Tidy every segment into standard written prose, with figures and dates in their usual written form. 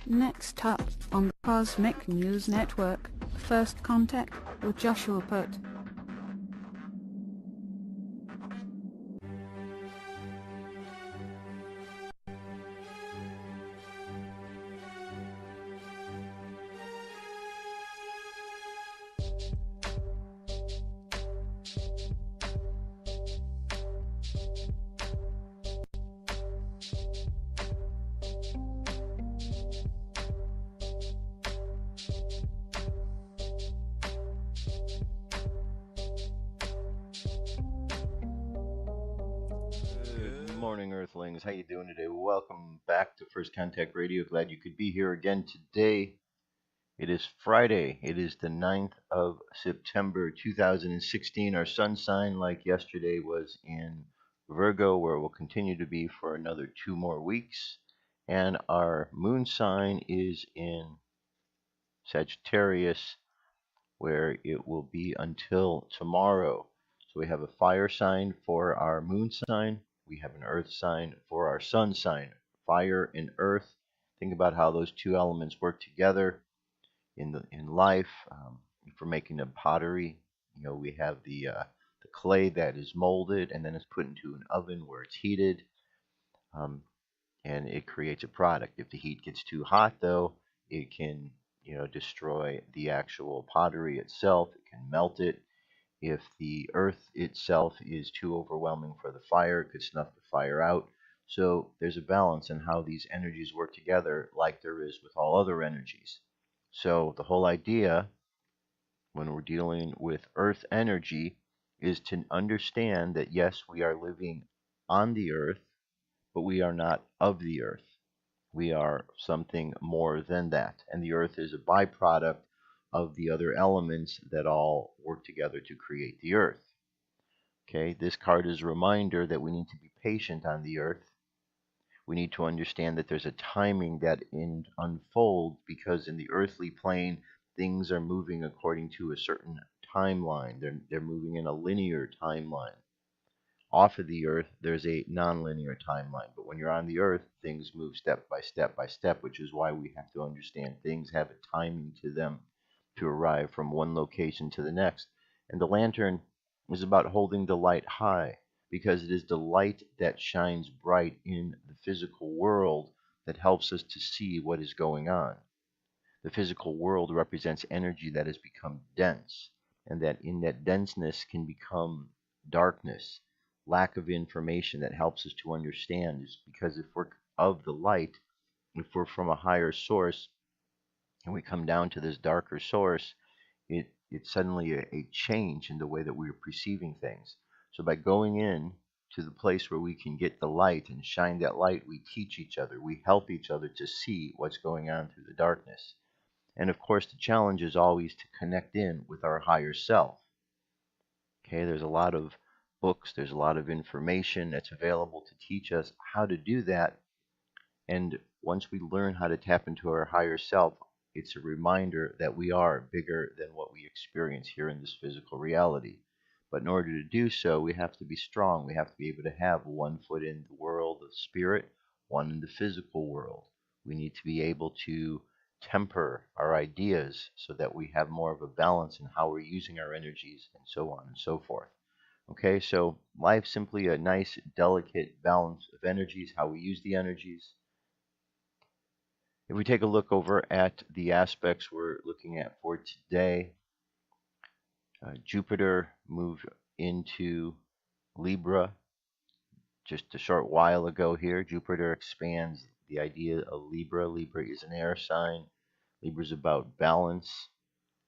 Next up on the Cosmic News Network, First Contact with Joshua Put. Good morning, Earthlings. How you doing today? Welcome back to First Contact Radio. Glad you could be here again today. It is Friday. It is the 9th of September 2016. Our sun sign, like yesterday, was in Virgo, where it will continue to be for another 2 more weeks. And our moon sign is in Sagittarius, where it will be until tomorrow. So we have a fire sign for our moon sign. We have an earth sign for our sun sign. Fire and earth. Think about how those two elements work together in life. If we're making a pottery, we have the clay that is molded and then it's put into an oven where it's heated, and it creates a product. If the heat gets too hot, though, it can destroy the actual pottery itself. It can melt it. If the earth itself is too overwhelming for the fire, it could snuff the fire out. So there's a balance in how these energies work together, like there is with all other energies. So the whole idea when we're dealing with earth energy is to understand that yes, we are living on the earth, but we are not of the earth. We are something more than that. And the earth is a byproduct of the other elements that all work together to create the earth. Okay, this card is a reminder that we need to be patient on the earth. We need to understand that there's a timing that unfolds, because in the earthly plane, things are moving according to a certain timeline. They're moving in a linear timeline. Off of the earth, there's a non-linear timeline. But when you're on the earth, things move step by step by step, which is why we have to understand things have a timing to them to arrive from one location to the next. And the lantern is about holding the light high, because it is the light that shines bright in the physical world that helps us to see what is going on. The physical world represents energy that has become dense, and that in that denseness can become darkness, lack of information that helps us to understand. Is because if we're of the light, if we're from a higher source, and we come down to this darker source, it's suddenly a change in the way that we're perceiving things. So by going in to the place where we can get the light and shine that light, we teach each other, we help each other to see what's going on through the darkness. And of course, the challenge is always to connect in with our higher self. Okay, there's a lot of books, there's a lot of information that's available to teach us how to do that. And once we learn how to tap into our higher self, it's a reminder that we are bigger than what we experience here in this physical reality. But in order to do so, we have to be strong. We have to be able to have one foot in the world of spirit, one in the physical world. We need to be able to temper our ideas so that we have more of a balance in how we're using our energies, and so on and so forth. Okay, so life's simply a nice, delicate balance of energies, how we use the energies. If we take a look over at the aspects we're looking at for today, Jupiter moved into Libra just a short while ago here. Jupiter expands the idea of Libra. Libra is an air sign. Libra is about balance,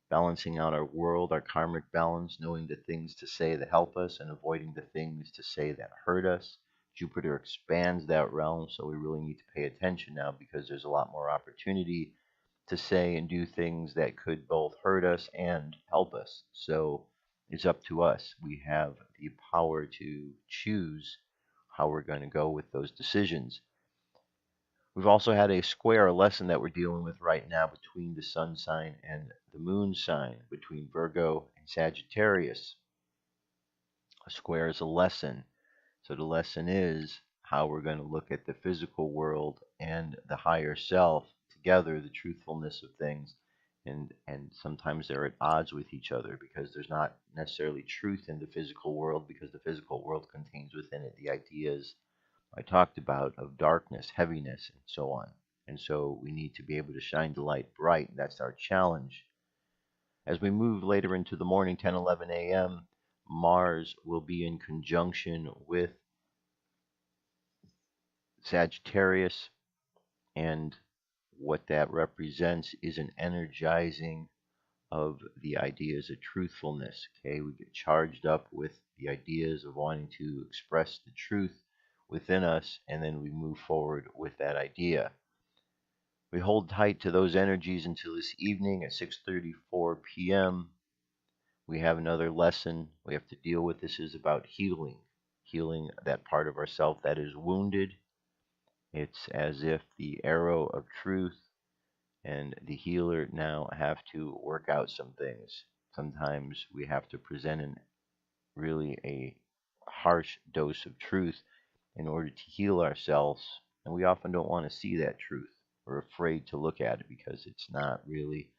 balancing out our world, our karmic balance, knowing the things to say that help us and avoiding the things to say that hurt us. Jupiter expands that realm, so we really need to pay attention now, because there's a lot more opportunity to say and do things that could both hurt us and help us. So it's up to us. We have the power to choose how we're going to go with those decisions. We've also had a square, lesson that we're dealing with right now between the sun sign and the moon sign, between Virgo and Sagittarius. A square is a lesson. So the lesson is how we're going to look at the physical world and the higher self together the truthfulness of things, and sometimes they're at odds with each other because there's not necessarily truth in the physical world, because the physical world contains within it the ideas I talked about of darkness, heaviness, and so on. And so we need to be able to shine the light bright. That's our challenge. As we move later into the morning, 10, 11 a.m., Mars will be in conjunction with Sagittarius, and what that represents is an energizing of the ideas of truthfulness. Okay, we get charged up with the ideas of wanting to express the truth within us, and then we move forward with that idea. We hold tight to those energies until this evening at 6:34 p.m. We have another lesson we have to deal with. This is about healing that part of ourself that is wounded. It's as if the arrow of truth and the healer now have to work out some things. Sometimes we have to present really a harsh dose of truth in order to heal ourselves, and we often don't want to see that truth. We're afraid to look at it because it's not really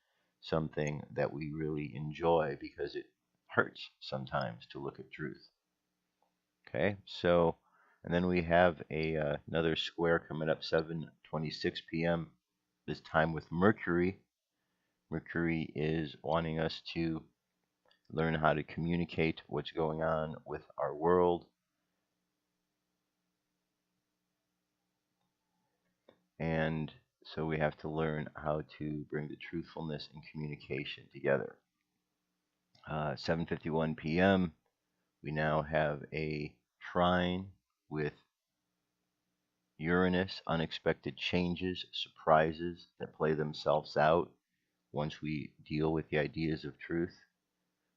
something that we really enjoy, because it hurts sometimes to look at truth. Okay, so, and then we have another square coming up 7:26 p.m. this time with Mercury. Mercury is wanting us to learn how to communicate what's going on with our world. And so we have to learn how to bring the truthfulness and communication together. 7:51 p.m. we now have a trine with Uranus, unexpected changes, surprises that play themselves out once we deal with the ideas of truth.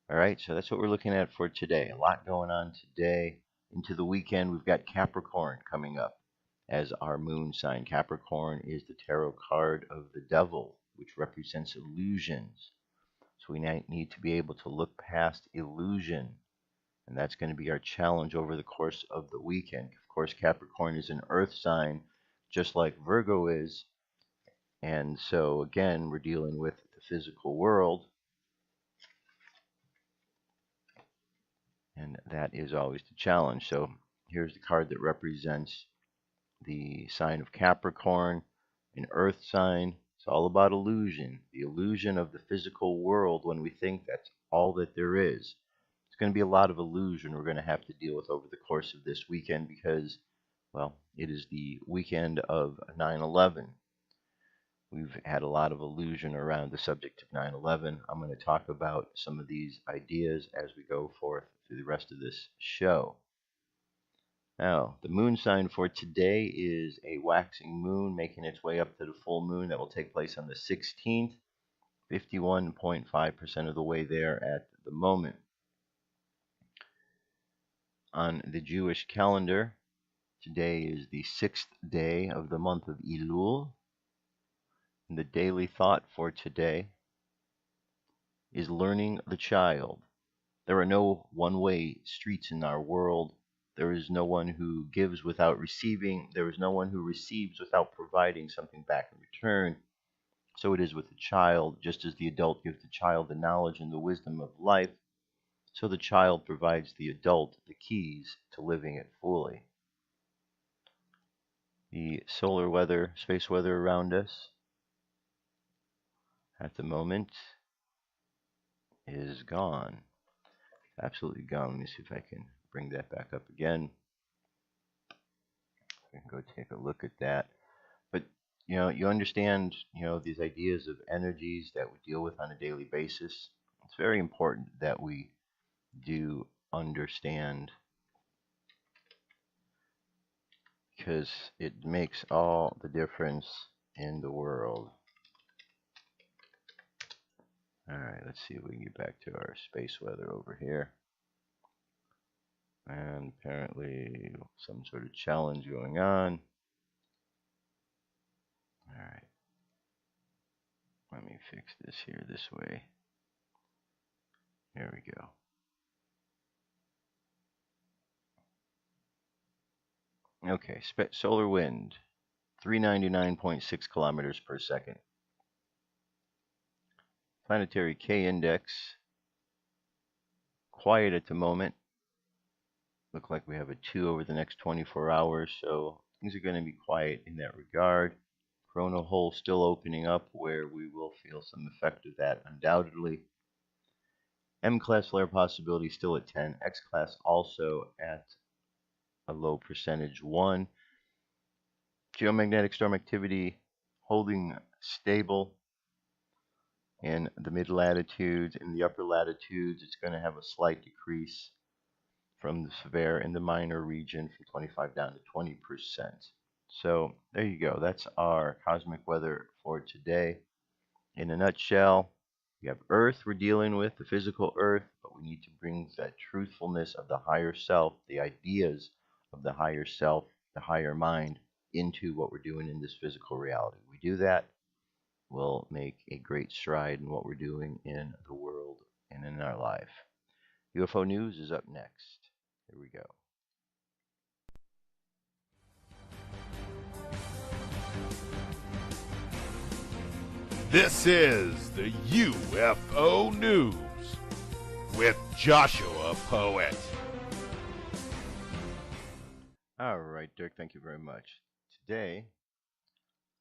All right, so that's what we're looking at for today. A lot going on today. Into the weekend, we've got Capricorn coming up as our moon sign. Capricorn is the tarot card of the devil, which represents illusions. So we need to be able to look past illusion, and that's going to be our challenge over the course of the weekend. Of course, Capricorn is an earth sign, just like Virgo is, and so again, we're dealing with the physical world, and that is always the challenge. So here's the card that represents the sign of Capricorn, an earth sign. It's all about illusion, the illusion of the physical world when we think that's all that there is. It's going to be a lot of illusion we're going to have to deal with over the course of this weekend because, well, it is the weekend of 9/11. We've had a lot of illusion around the subject of 9/11. I'm going to talk about some of these ideas as we go forth through the rest of this show. Now, the moon sign for today is a waxing moon making its way up to the full moon that will take place on the 16th, 51.5% of the way there at the moment. On the Jewish calendar, today is the 6th day of the month of Elul, and the daily thought for today is learning the child. There are no one-way streets in our world. There is no one who gives without receiving. There is no one who receives without providing something back in return. So it is with the child. Just as the adult gives the child the knowledge and the wisdom of life, so the child provides the adult the keys to living it fully. The solar weather, space weather around us at the moment is gone. Absolutely gone. Let me see if I can bring that back up again. I can go take a look at that. But you understand, these ideas of energies that we deal with on a daily basis. It's very important that we do understand, because it makes all the difference in the world. All right, let's see if we can get back to our space weather over here. And apparently some sort of challenge going on. All right. Let me fix this here this way. There we go. Okay, solar wind. 399.6 kilometers per second. Planetary K index, quiet at the moment. Look like we have a 2 over the next 24 hours, so things are going to be quiet in that regard. Corona hole still opening up, where we will feel some effect of that undoubtedly. M-class flare possibility still at 10. X-class also at a low percentage 1. Geomagnetic storm activity holding stable in the mid latitudes. In the upper latitudes, it's going to have a slight decrease from the severe and the minor region from 25 down to 20%. So there you go. That's our cosmic weather for today. In a nutshell, we have Earth we're dealing with, the physical Earth, but we need to bring that truthfulness of the higher self, the ideas of the higher self, the higher mind, into what we're doing in this physical reality. We do that, we'll make a great stride in what we're doing in the world and in our life. UFO News is up next. Here we go. This is the UFO News with Joshua Poet. All right, Dirk, thank you very much. Today,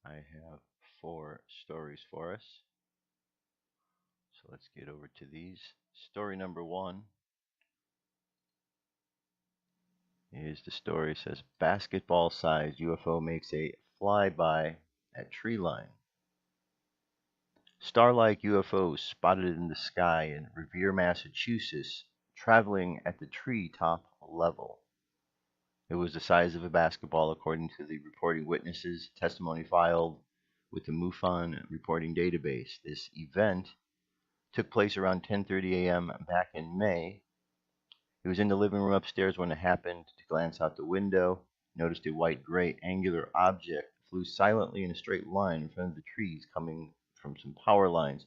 I have 4 stories for us. So let's get over to these. Story number 1 is the story says basketball-sized UFO makes a flyby at tree line. Star-like UFOs spotted in the sky in Revere, Massachusetts, traveling at the treetop level. It was the size of a basketball, according to the reporting witnesses. Testimony filed with the MUFON reporting database. This event took place around 10:30 a.m. back in May. He was in the living room upstairs when it happened. To glance out the window, noticed a white-gray angular object flew silently in a straight line in front of the trees, coming from some power lines.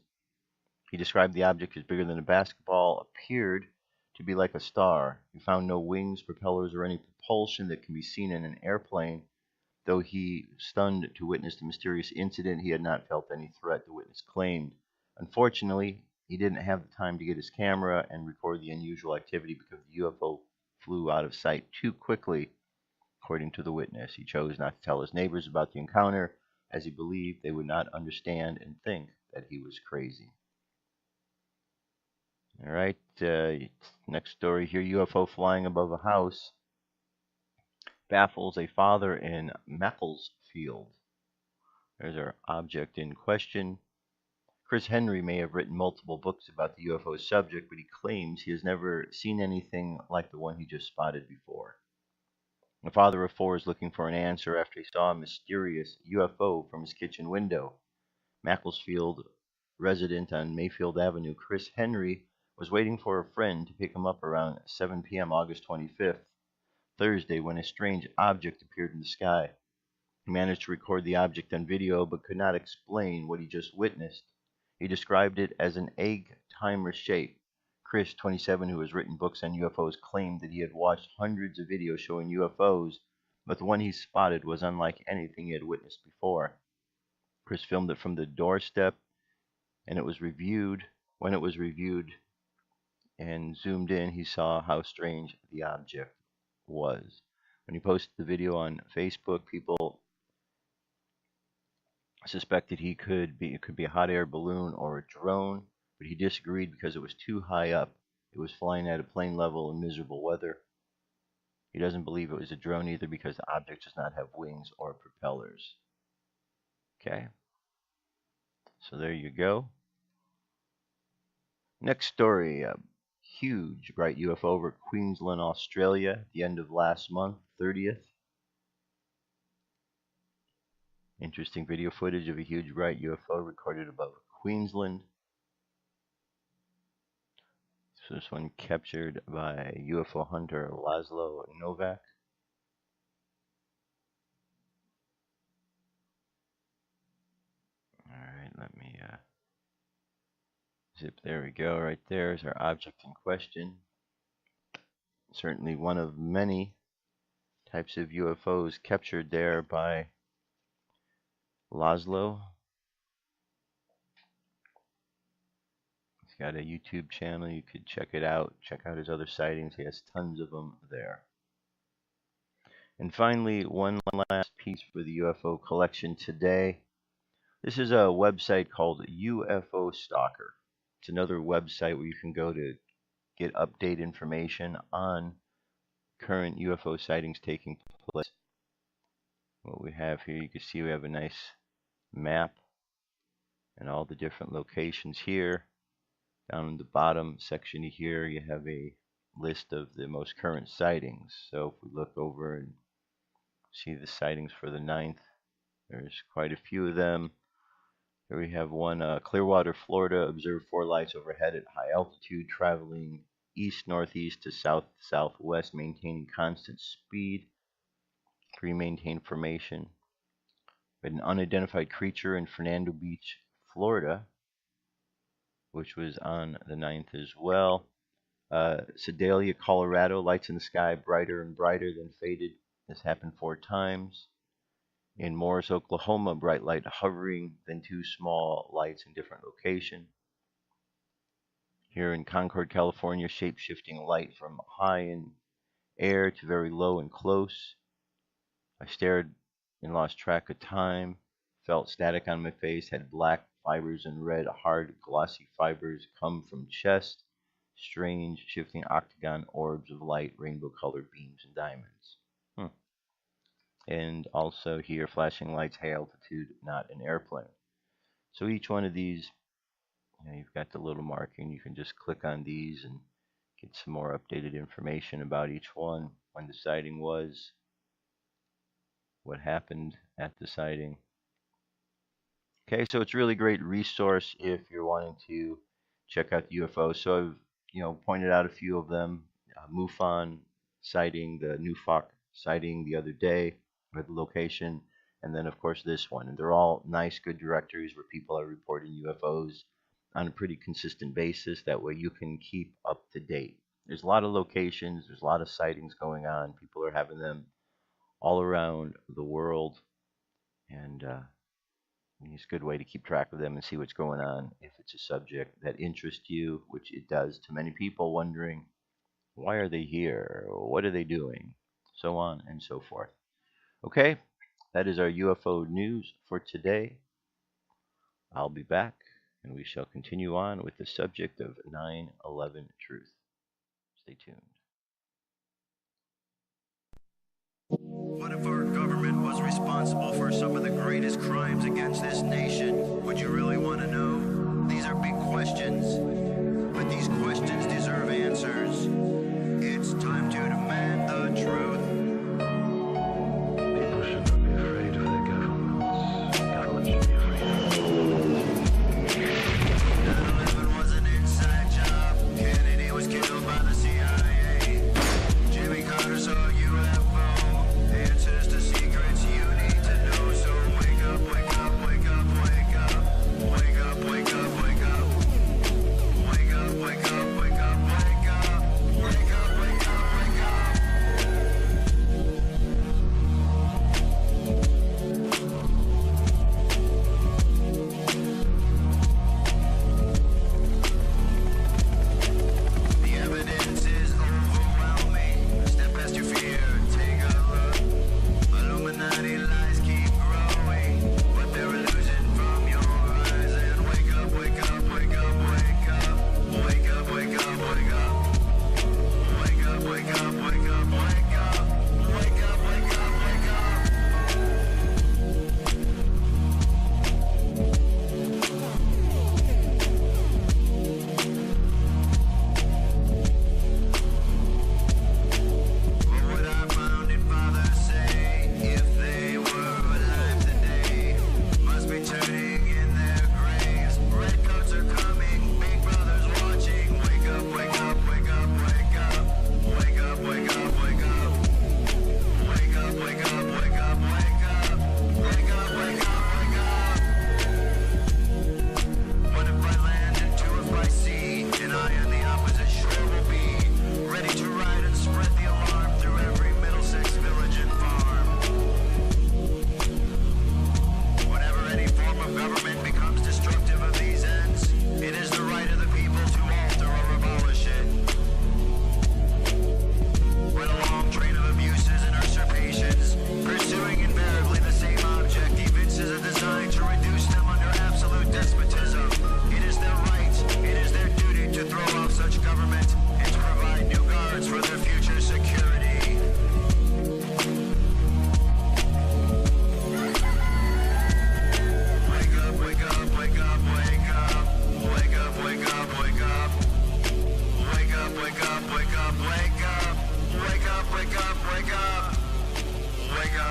He described the object as bigger than a basketball, appeared to be like a star. He found no wings, propellers, or any propulsion that can be seen in an airplane. Though he stunned to witness the mysterious incident, he had not felt any threat, the witness claimed. Unfortunately, he didn't have the time to get his camera and record the unusual activity because the UFO flew out of sight too quickly, according to the witness. He chose not to tell his neighbors about the encounter, as he believed they would not understand and think that he was crazy. All right, next story here, UFO flying above a house baffles a father in Macclesfield. There's our object in question. Chris Henry may have written multiple books about the UFO subject, but he claims he has never seen anything like the one he just spotted before. The father of 4 is looking for an answer after he saw a mysterious UFO from his kitchen window. Macclesfield resident on Mayfield Avenue, Chris Henry, was waiting for a friend to pick him up around 7 p.m. August 25th, Thursday, when a strange object appeared in the sky. He managed to record the object on video, but could not explain what he just witnessed. He described it as an egg timer shape. Chris, 27, who has written books on UFOs, claimed that he had watched hundreds of videos showing UFOs, but the one he spotted was unlike anything he had witnessed before. Chris filmed it from the doorstep, and it was reviewed. When it was reviewed and zoomed in, he saw how strange the object was. When he posted the video on Facebook, people suspected it could be a hot air balloon or a drone, but he disagreed because it was too high up. It was flying at a plane level in miserable weather. He doesn't believe it was a drone either because the object does not have wings or propellers. Okay, so there you go. Next story, a huge bright UFO over Queensland, Australia, at the end of last month, 30th. Interesting video footage of a huge bright UFO recorded above Queensland. So this one captured by UFO hunter Laszlo Novak. All right, let me zip. There we go. Right there is our object in question. Certainly one of many types of UFOs captured there by Laszlo. He's got a YouTube channel. You could check it out. Check out his other sightings. He has tons of them there. And finally, one last piece for the UFO collection today. This is a website called UFO Stalker. It's another website where you can go to get update information on current UFO sightings taking place. What we have here, you can see we have a nice map and all the different locations here. Down in the bottom section here, you have a list of the most current sightings. So if we look over and see the sightings for the 9th, there's quite a few of them. Here we have one, Clearwater, Florida, observed 4 lights overhead at high altitude, traveling east-northeast to south-southwest, maintaining constant speed. 3 maintained formation. We had an unidentified creature in Fernando Beach, Florida, which was on the 9th as well. Sedalia, Colorado, lights in the sky, brighter and brighter, then faded. This happened 4 times. In Morris, Oklahoma, bright light hovering, then 2 small lights in different location. Here in Concord, California, shape-shifting light from high in air to very low and close. I stared and lost track of time, felt static on my face, had black fibers and red, hard, glossy fibers come from chest, strange, shifting octagon orbs of light, rainbow-colored beams and diamonds. And also here, flashing lights, high altitude, not an airplane. So each one of these, you've got the little marking. You can just click on these and get some more updated information about each one, when the sighting was, what happened at the sighting. Okay, so it's a really great resource if you're wanting to check out the UFO. So I've pointed out a few of them. MUFON sighting, the Newfock sighting the other day, with the location, and then of course this one. And they're all nice, good directories where people are reporting UFOs on a pretty consistent basis. That way you can keep up to date. There's a lot of locations, there's a lot of sightings going on. People are having them all around the world, and it's a good way to keep track of them and see what's going on if it's a subject that interests you, which it does to many people, wondering, why are they here? What are they doing? So on and so forth. Okay, that is our UFO news for today. I'll be back, and we shall continue on with the subject of 9/11 truth. Stay tuned. What if our government was responsible for some of the greatest crimes against this nation? Would you really want to know? These are big questions, but these questions deserve answers. It's time to demand the truth. People shouldn't be afraid of their governments. Governments should be afraid of 9/11 was an inside job. Kennedy was killed by the CIA. Jimmy Carter saw UFO. Answers to secrets you need to know. So wake up, wake up, wake up, wake up. Wake up, wake up, wake up. Wake up, wake up, wake up, wake up. Wake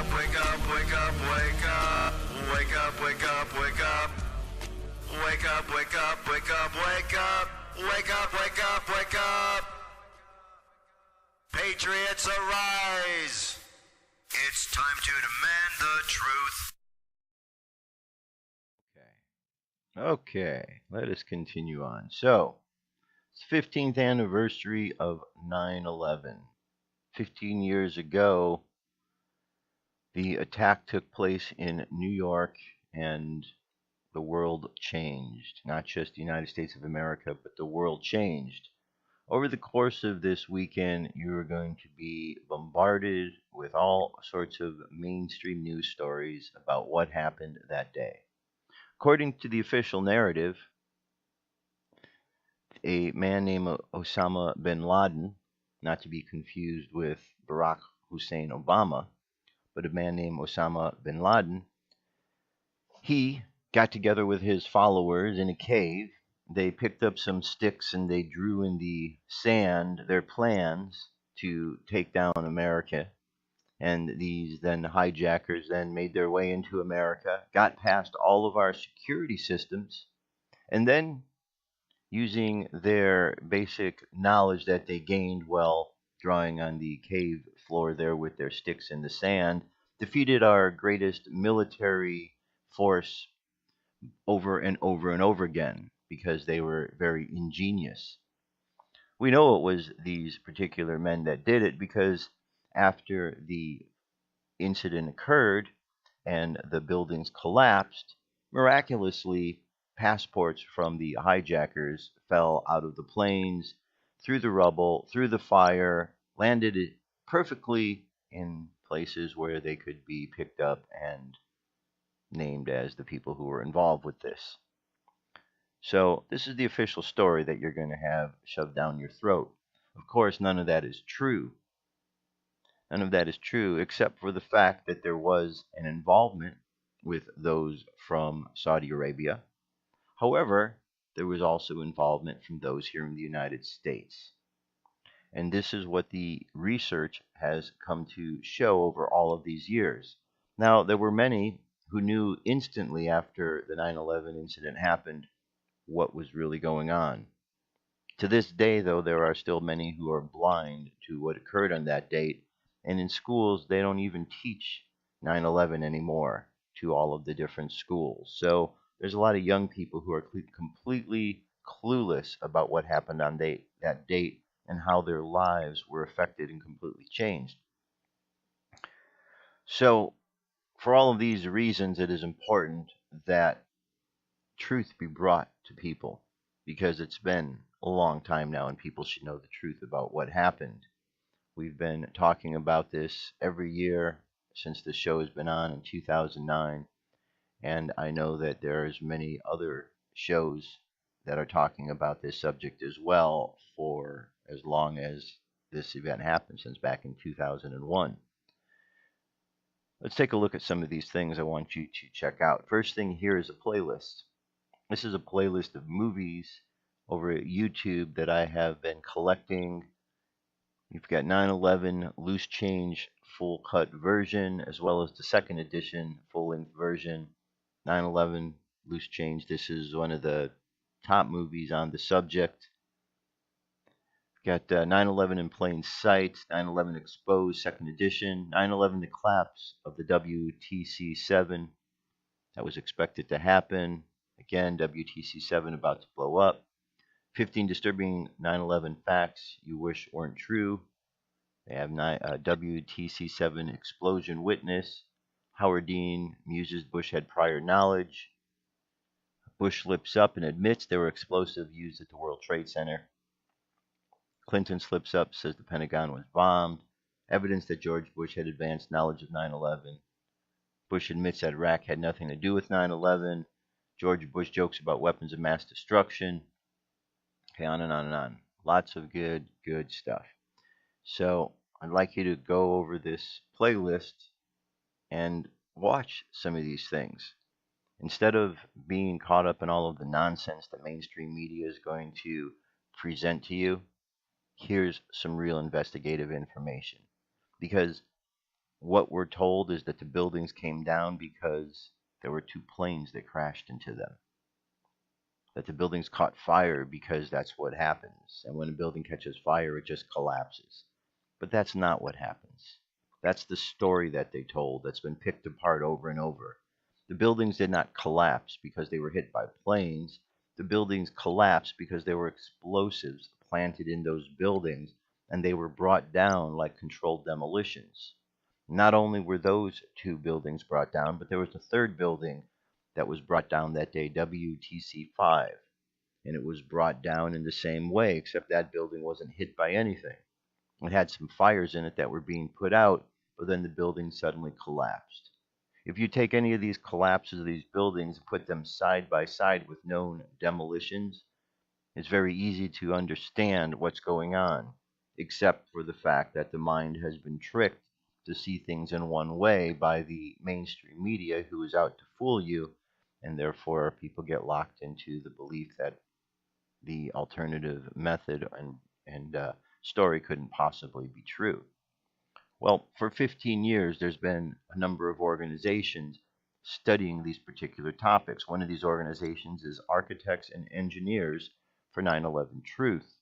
up, wake up, wake up, wake up. Wake up, wake up, wake up. Wake up, wake up, wake up, wake up. Wake up, wake up, wake up. Patriots arise. It's time to demand the truth. Okay, let us continue on. So, it's 15th anniversary of 9/11. 15 years ago, the attack took place in New York, and the world changed. Not just the United States of America, but the world changed. Over the course of this weekend, you are going to be bombarded with all sorts of mainstream news stories about what happened that day. According to the official narrative, a man named Osama bin Laden, not to be confused with Barack Hussein Obama, but a man named Osama bin Laden, he got together with his followers in a cave. They picked up some sticks and they drew in the sand their plans to take down America. And these then hijackers then made their way into America, got past all of our security systems, and then using their basic knowledge that they gained while drawing on the cave floor there with their sticks in the sand, defeated our greatest military force over and over and over again because they were very ingenious. We know it was these particular men that did it because after the incident occurred and the buildings collapsed, miraculously, passports from the hijackers fell out of the planes, through the rubble, through the fire, landed perfectly in places where they could be picked up and named as the people who were involved with this. So, this is the official story that you're going to have shoved down your throat. Of course, none of that is true. None of that is true, except for the fact that there was an involvement with those from Saudi Arabia. However, there was also involvement from those here in the United States. And this is what the research has come to show over all of these years. Now, there were many who knew instantly after the 9/11 incident happened what was really going on. To this day, though, there are still many who are blind to what occurred on that date. And in schools, they don't even teach 9/11 anymore to all of the different schools. So there's a lot of young people who are completely clueless about what happened on that date and how their lives were affected and completely changed. So, for all of these reasons, it is important that truth be brought to people because it's been a long time now and people should know the truth about what happened. We've been talking about this every year since the show has been on in 2009, and I know that there's many other shows that are talking about this subject as well for as long as this event happened, since back in 2001. Let's take a look at some of these things I want you to check out. First thing here is a playlist. This is a playlist of movies over at YouTube that I have been collecting. You've got 9/11 Loose Change full cut version, as well as the second edition full length version. 9/11 Loose Change. This is one of the top movies on the subject. Got 9/11 in Plain Sight, 9/11 Exposed, second edition, 9/11 The Collapse of the WTC-7. That was expected to happen. Again, WTC-7 about to blow up. 15 disturbing 9/11 facts you wish weren't true. They have WTC-7 explosion witness. Howard Dean muses Bush had prior knowledge. Bush slips up and admits there were explosives used at the World Trade Center. Clinton slips up, says the Pentagon was bombed. Evidence that George Bush had advanced knowledge of 9/11. Bush admits that Iraq had nothing to do with 9/11. George Bush jokes about weapons of mass destruction. Okay, on and on and on. Lots of good stuff. So I'd like you to go over this playlist and watch some of these things. Instead of being caught up in all of the nonsense that mainstream media is going to present to you, here's some real investigative information. Because What we're told is that the buildings came down because there were two planes that crashed into them. That the buildings caught fire because that's what happens. And when a building catches fire, it just collapses. But that's not what happens. That's the story that they told that's been picked apart over and over. The buildings did not collapse because they were hit by planes. The buildings collapsed because there were explosives planted in those buildings, and they were brought down like controlled demolitions. Not only were those two buildings brought down, but there was a third building that was brought down that day, WTC-5. And it was brought down in the same way, except that building wasn't hit by anything. It had some fires in it that were being put out, but then the building suddenly collapsed. If you take any of these collapses of these buildings and put them side by side with known demolitions, it's very easy to understand what's going on, except for the fact that the mind has been tricked to see things in one way by the mainstream media, who is out to fool you, and therefore people get locked into the belief that the alternative method and story couldn't possibly be true. Well, for 15 years, there's been a number of organizations studying these particular topics. One of these organizations is Architects and Engineers for 9/11 Truth.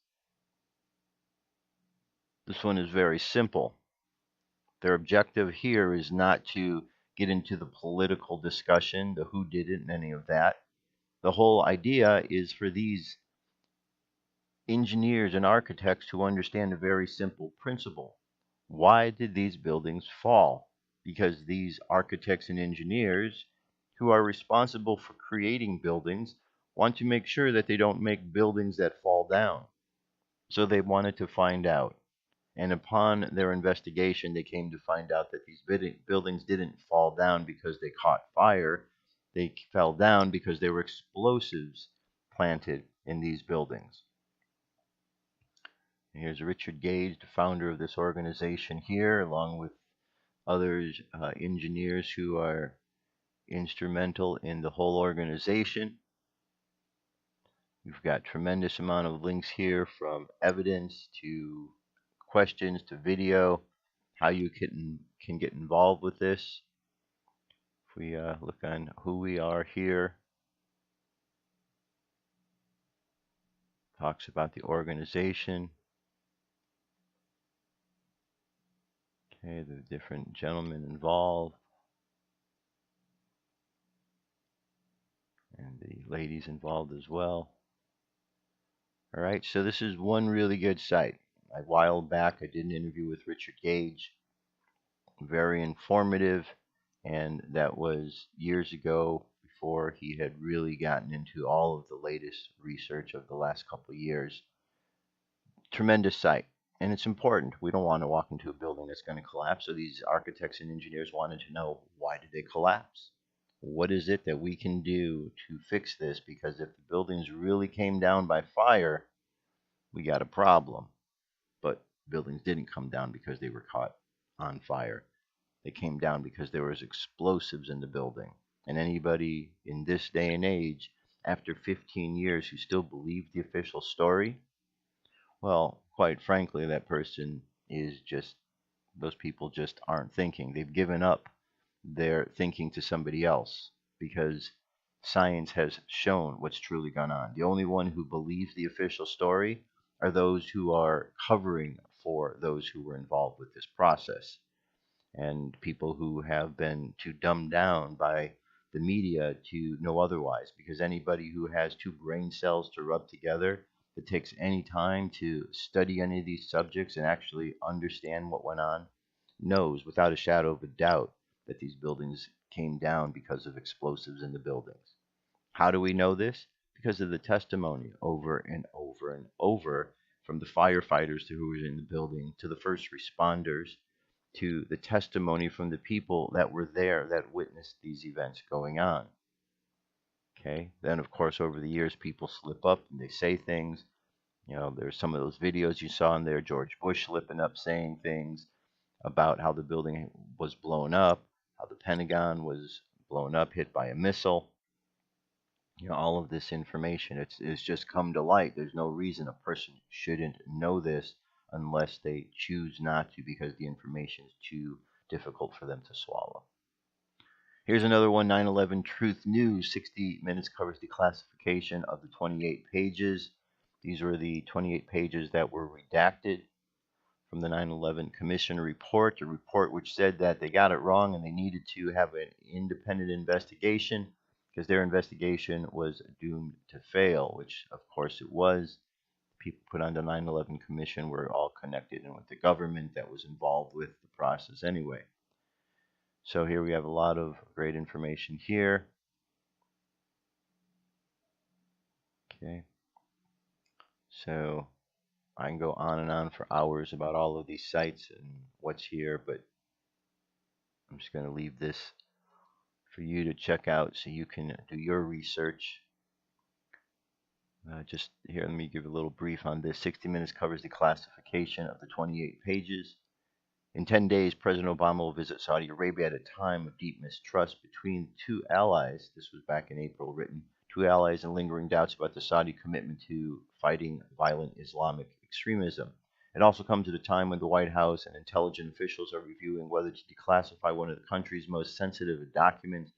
This one is very simple. Their objective here is not to get into the political discussion, the who did it, and any of that. The whole idea is for these engineers and architects to understand a very simple principle. Why did these buildings fall? Because these architects and engineers who are responsible for creating buildings want to make sure that they don't make buildings that fall down. So they wanted to find out. And upon their investigation, they came to find out that these buildings didn't fall down because they caught fire. They fell down because there were explosives planted in these buildings. And here's Richard Gage, the founder of this organization here, along with other engineers who are instrumental in the whole organization. We've got tremendous amount of links here, from evidence to questions to video, how you can get involved with this. If we look on who we are here, talks about the organization. Okay, the different gentlemen involved, and the ladies involved as well. All right, so this is one really good site. A while back, I did an interview with Richard Gage, very informative, and that was years ago, before he had really gotten into all of the latest research of the last couple of years. Tremendous site, and it's important. We don't want to walk into a building that's going to collapse, so these architects and engineers wanted to know, why did they collapse? What is it that we can do to fix this? Because if the buildings really came down by fire, we got a problem. But buildings didn't come down because they were caught on fire. They came down because there was explosives in the building. And anybody in this day and age, after 15 years, who still believes the official story, well, quite frankly, that person is just, those people just aren't thinking. They've given up their thinking to somebody else, because science has shown what's truly gone on. The only one who believes the official story are those who are covering for those who were involved with this process, and people who have been too dumbed down by the media to know otherwise. Because anybody who has two brain cells to rub together, that takes any time to study any of these subjects and actually understand what went on, knows without a shadow of a doubt that these buildings came down because of explosives in the buildings. How do we know this? Because of the testimony over and over and over, from the firefighters who were in the building, to the first responders, to the testimony from the people that were there that witnessed these events going on. Okay, then of course over the years people slip up and they say things. You know, there's some of those videos you saw in there, George Bush slipping up saying things about how the building was blown up, how the Pentagon was blown up, hit by a missile. You know, all of this information, it's just come to light. There's no reason a person shouldn't know this unless they choose not to, because the information is too difficult for them to swallow. Here's another one, 9/11 Truth News. 60 minutes covers declassification of the 28 pages. These were the 28 pages that were redacted from the 9/11 Commission report, a report which said that they got it wrong and they needed to have an independent investigation because their investigation was doomed to fail, which of course it was. People put on the 9/11 Commission were all connected and with the government that was involved with the process anyway. So here we have a lot of great information here. Okay. So I can go on and on for hours about all of these sites and what's here, but I'm just going to leave this for you to check out so you can do your research. Just here, let me give a little brief on this. 60 minutes covers the classification of the 28 pages. In 10 days, President Obama will visit Saudi Arabia at a time of deep mistrust between two allies. This was back in April written. Two allies and lingering doubts about the Saudi commitment to fighting violent Islamic extremism. It also comes at a time when the White House and intelligence officials are reviewing whether to declassify one of the country's most sensitive documents,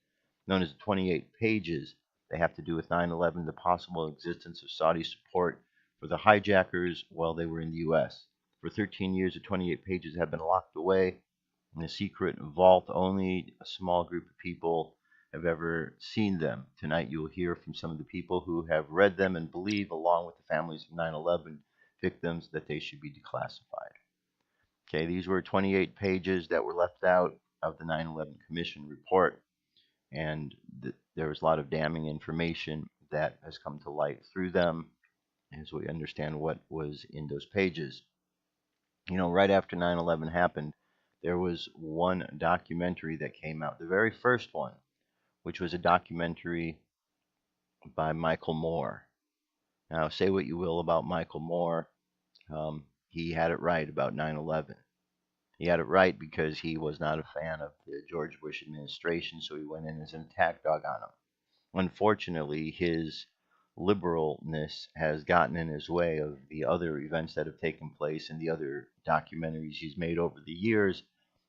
known as the 28 pages. They have to do with 9/11, the possible existence of Saudi support for the hijackers while they were in the U.S. For 13 years, the 28 pages have been locked away in a secret vault. Only a small group of people have ever seen them. Tonight, you'll hear from some of the people who have read them and believe, along with the families of 9/11 victims, that they should be declassified. Okay, these were 28 pages that were left out of the 9/11 Commission report, and there was a lot of damning information that has come to light through them as we understand what was in those pages. You know, right after 9/11 happened, there was one documentary that came out, the very first one, which was a documentary by Michael Moore. Now, say what you will about Michael Moore, he had it right about 9/11. He had it right because he was not a fan of the George Bush administration, so he went in as an attack dog on him. Unfortunately, his liberalness has gotten in his way of the other events that have taken place and the other documentaries he's made over the years.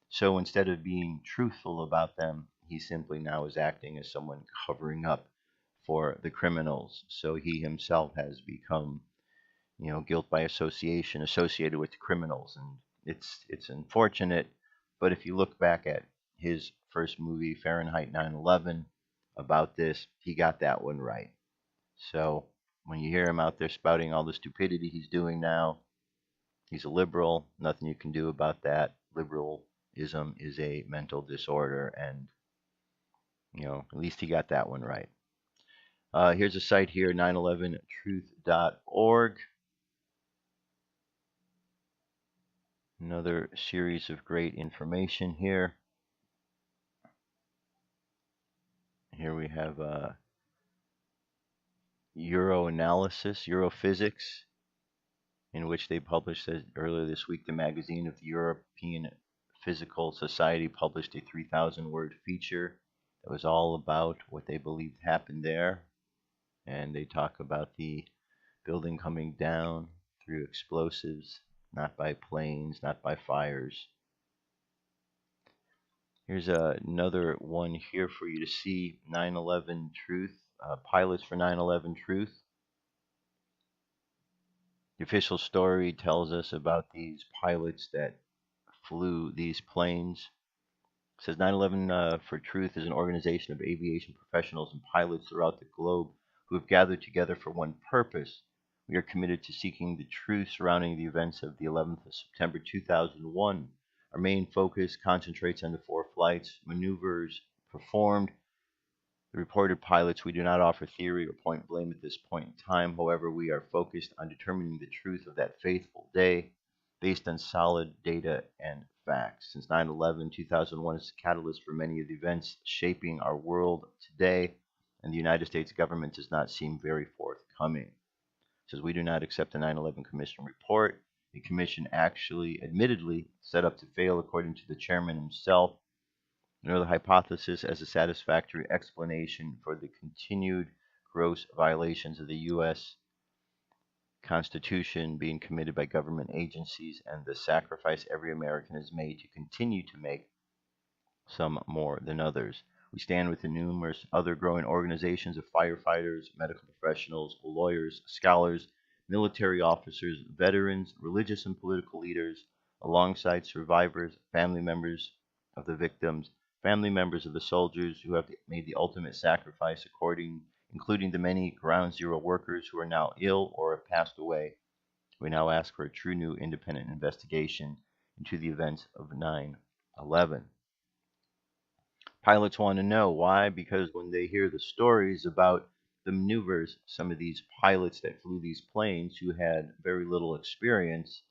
So instead of being truthful about them, he simply now is acting as someone covering up for the criminals. So he himself has become, guilt by association, associated with the criminals, and it's unfortunate. But if you look back at his first movie, Fahrenheit 9/11, about this, he got that one right. So when you hear him out there spouting all the stupidity he's doing now, he's a liberal. Nothing you can do about that. Liberalism is a mental disorder, and at least he got that one right. Here's a site here, 911truth.org. Another series of great information here. Here we have Europhysics, in which they published earlier this week. The magazine of the European Physical Society published a 3,000-word feature that was all about what they believed happened there. And they talk about the building coming down through explosives, not by planes, not by fires. Here's another one here for you to see, 9/11 Truth, pilots for 9/11 Truth. The official story tells us about these pilots that flew these planes. It says 9/11 for Truth is an organization of aviation professionals and pilots throughout the globe who have gathered together for one purpose. We are committed to seeking the truth surrounding the events of the 11th of September 2001. Our main focus concentrates on the 4 flights, maneuvers performed, the reported pilots. We do not offer theory or point blame at this point in time. However, we are focused on determining the truth of that fateful day based on solid data and facts. Since 9/11, 2001 is the catalyst for many of the events shaping our world today, and the United States government does not seem very forthcoming. It says we do not accept the 9/11 Commission report, a commission actually admittedly set up to fail according to the chairman himself, nor the hypothesis as a satisfactory explanation for the continued gross violations of the U.S. Constitution being committed by government agencies and the sacrifice every American has made to continue to make some more than others. We stand with the numerous other growing organizations of firefighters, medical professionals, lawyers, scholars, military officers, veterans, religious and political leaders, alongside survivors, family members of the victims, family members of the soldiers who have made the ultimate sacrifice, including the many ground zero workers who are now ill or have passed away. We now ask for a true new independent investigation into the events of 9/11. Pilots want to know why, because when they hear the stories about the maneuvers, some of these pilots that flew these planes who had very little experience,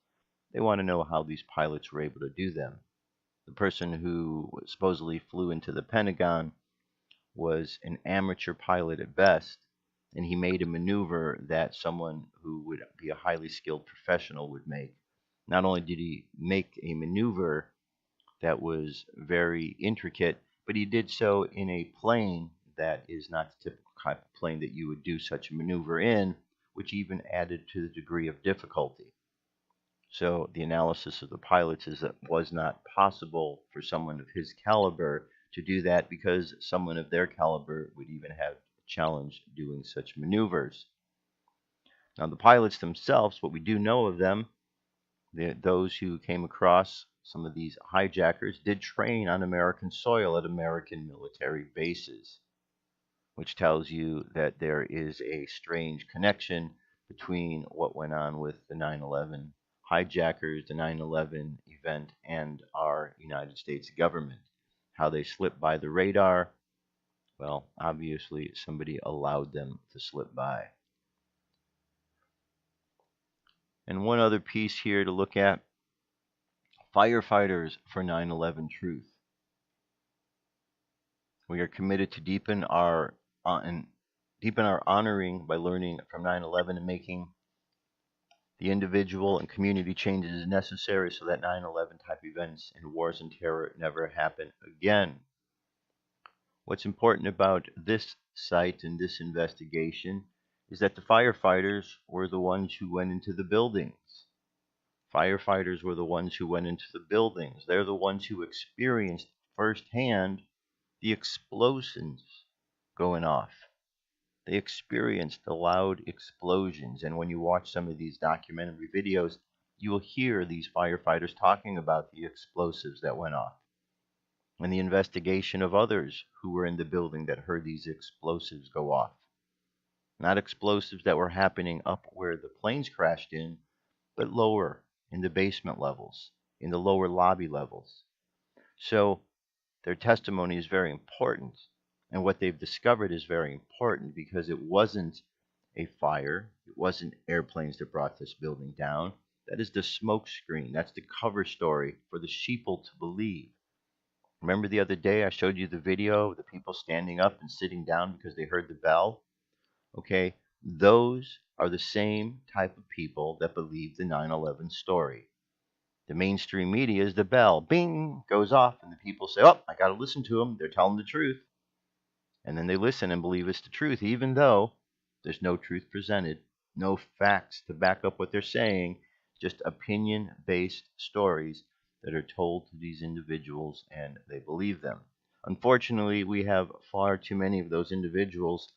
they want to know how these pilots were able to do them. The person who supposedly flew into the Pentagon was an amateur pilot at best, and he made a maneuver that someone who would be a highly skilled professional would make. Not only did he make a maneuver that was very intricate, but he did so in a plane that is not the typical type of plane that you would do such a maneuver in, which even added to the degree of difficulty. So the analysis of the pilots is that it was not possible for someone of his caliber to do that, because someone of their caliber would even have a challenge doing such maneuvers. Now, the pilots themselves, what we do know of them, those who came across some of these hijackers did train on American soil at American military bases, which tells you that there is a strange connection between what went on with the 9/11 hijackers, the 9/11 event, and our United States government. How they slipped by the radar? Well, obviously somebody allowed them to slip by. And one other piece here to look at: Firefighters for 9/11 Truth. We are committed to deepen our honoring by learning from 9/11 and making the individual and community changes necessary so that 9/11 type events and wars and terror never happen again. What's important about this site and this investigation is that the firefighters were the ones who went into the buildings. Firefighters were the ones who went into the buildings. They're the ones who experienced firsthand the explosions going off. They experienced the loud explosions. And when you watch some of these documentary videos, you will hear these firefighters talking about the explosives that went off and the investigation of others who were in the building that heard these explosives go off. Not explosives that were happening up where the planes crashed in, but lower in the basement levels, in the lower lobby levels. So their testimony is very important, and what they've discovered is very important, because it wasn't a fire, it wasn't airplanes that brought this building down. That is the smoke screen. That's the cover story for the sheeple to believe. Remember the other day I showed you the video of the people standing up and sitting down because they heard the bell? Okay, those are the same type of people that believe the 9/11 story. The mainstream media is the bell. Bing! Goes off, and the people say, oh, I got to listen to them. They're telling the truth. And then they listen and believe it's the truth, even though there's no truth presented, no facts to back up what they're saying, just opinion-based stories that are told to these individuals, and they believe them. Unfortunately, we have far too many of those individuals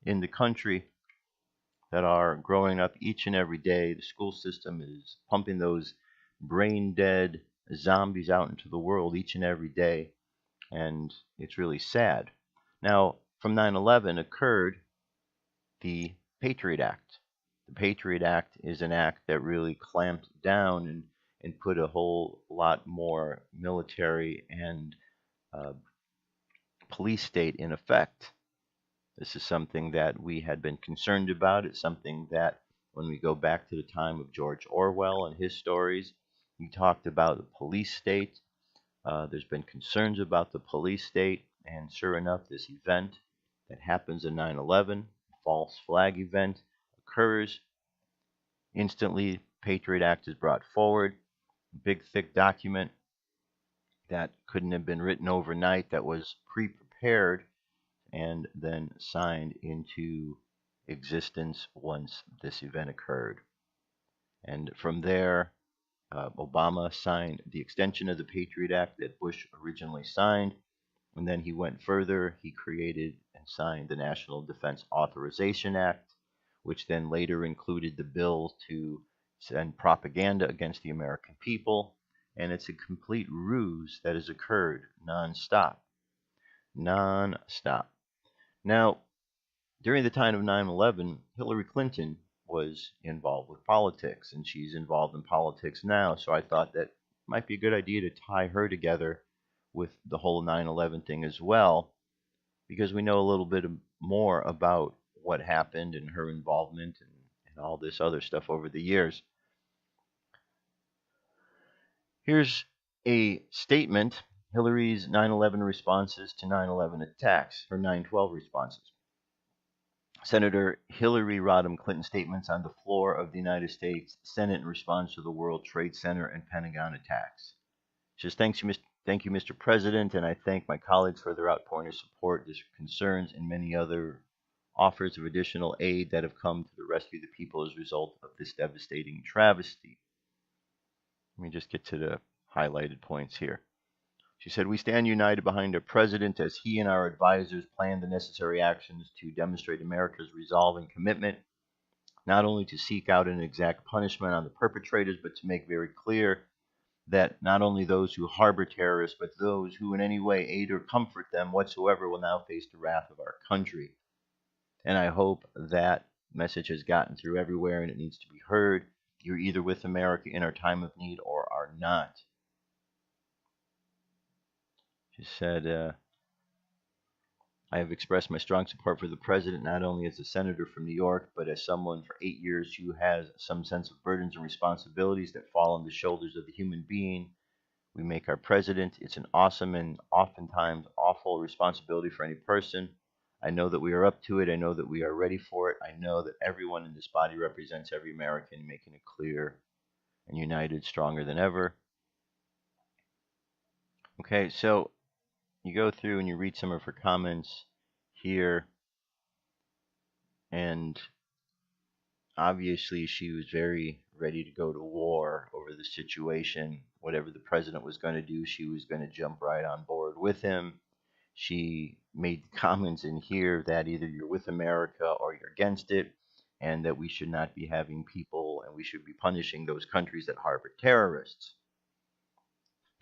in the country that are growing up each and every day. The school system is pumping those brain-dead zombies out into the world each and every day, and it's really sad. Now, from 9/11 occurred the Patriot Act. The Patriot Act is an act that really clamped down and put a whole lot more military and police state in effect. This is something that we had been concerned about. It's something that, when we go back to the time of George Orwell and his stories, he talked about the police state. There's been concerns about the police state, and sure enough, this event that happens in 9/11, false flag event, occurs. Instantly, Patriot Act is brought forward, a big, thick document that couldn't have been written overnight, that was pre-prepared and then signed into existence once this event occurred. And from there, Obama signed the extension of the Patriot Act that Bush originally signed. And then he went further. He created and signed the National Defense Authorization Act, which then later included the bill to send propaganda against the American people. And it's a complete ruse that has occurred nonstop. Nonstop. Now, during the time of 9/11, Hillary Clinton was involved with politics, and she's involved in politics now. So I thought that might be a good idea to tie her together with the whole 9/11 thing as well, because we know a little bit more about what happened and her involvement and all this other stuff over the years. Here's a statement: Hillary's 9/11 responses to 9/11 attacks, her 9/12 responses. Senator Hillary Rodham Clinton's statements on the floor of the United States Senate in response to the World Trade Center and Pentagon attacks. She says, thank you, Mr. President, and I thank my colleagues for their outpouring of support, their concerns, and many other offers of additional aid that have come to the rescue of the people as a result of this devastating travesty. Let me just get to the highlighted points here. She said, we stand united behind our president as he and our advisors plan the necessary actions to demonstrate America's resolve and commitment, not only to seek out an exact punishment on the perpetrators, but to make very clear that not only those who harbor terrorists, but those who in any way aid or comfort them whatsoever will now face the wrath of our country. And I hope that message has gotten through everywhere and it needs to be heard. You're either with America in our time of need or are not. She said, I have expressed my strong support for the president, not only as a senator from New York, but as someone for 8 years who has some sense of burdens and responsibilities that fall on the shoulders of the human being we make our president. It's an awesome and oftentimes awful responsibility for any person. I know that we are up to it. I know that we are ready for it. I know that everyone in this body represents every American, making it clear and united, stronger than ever. Okay, so you go through and you read some of her comments here, and obviously she was very ready to go to war over the situation. Whatever the president was going to do, she was going to jump right on board with him. She made comments in here that either you're with America or you're against it, and that we should not be having people and we should be punishing those countries that harbor terrorists.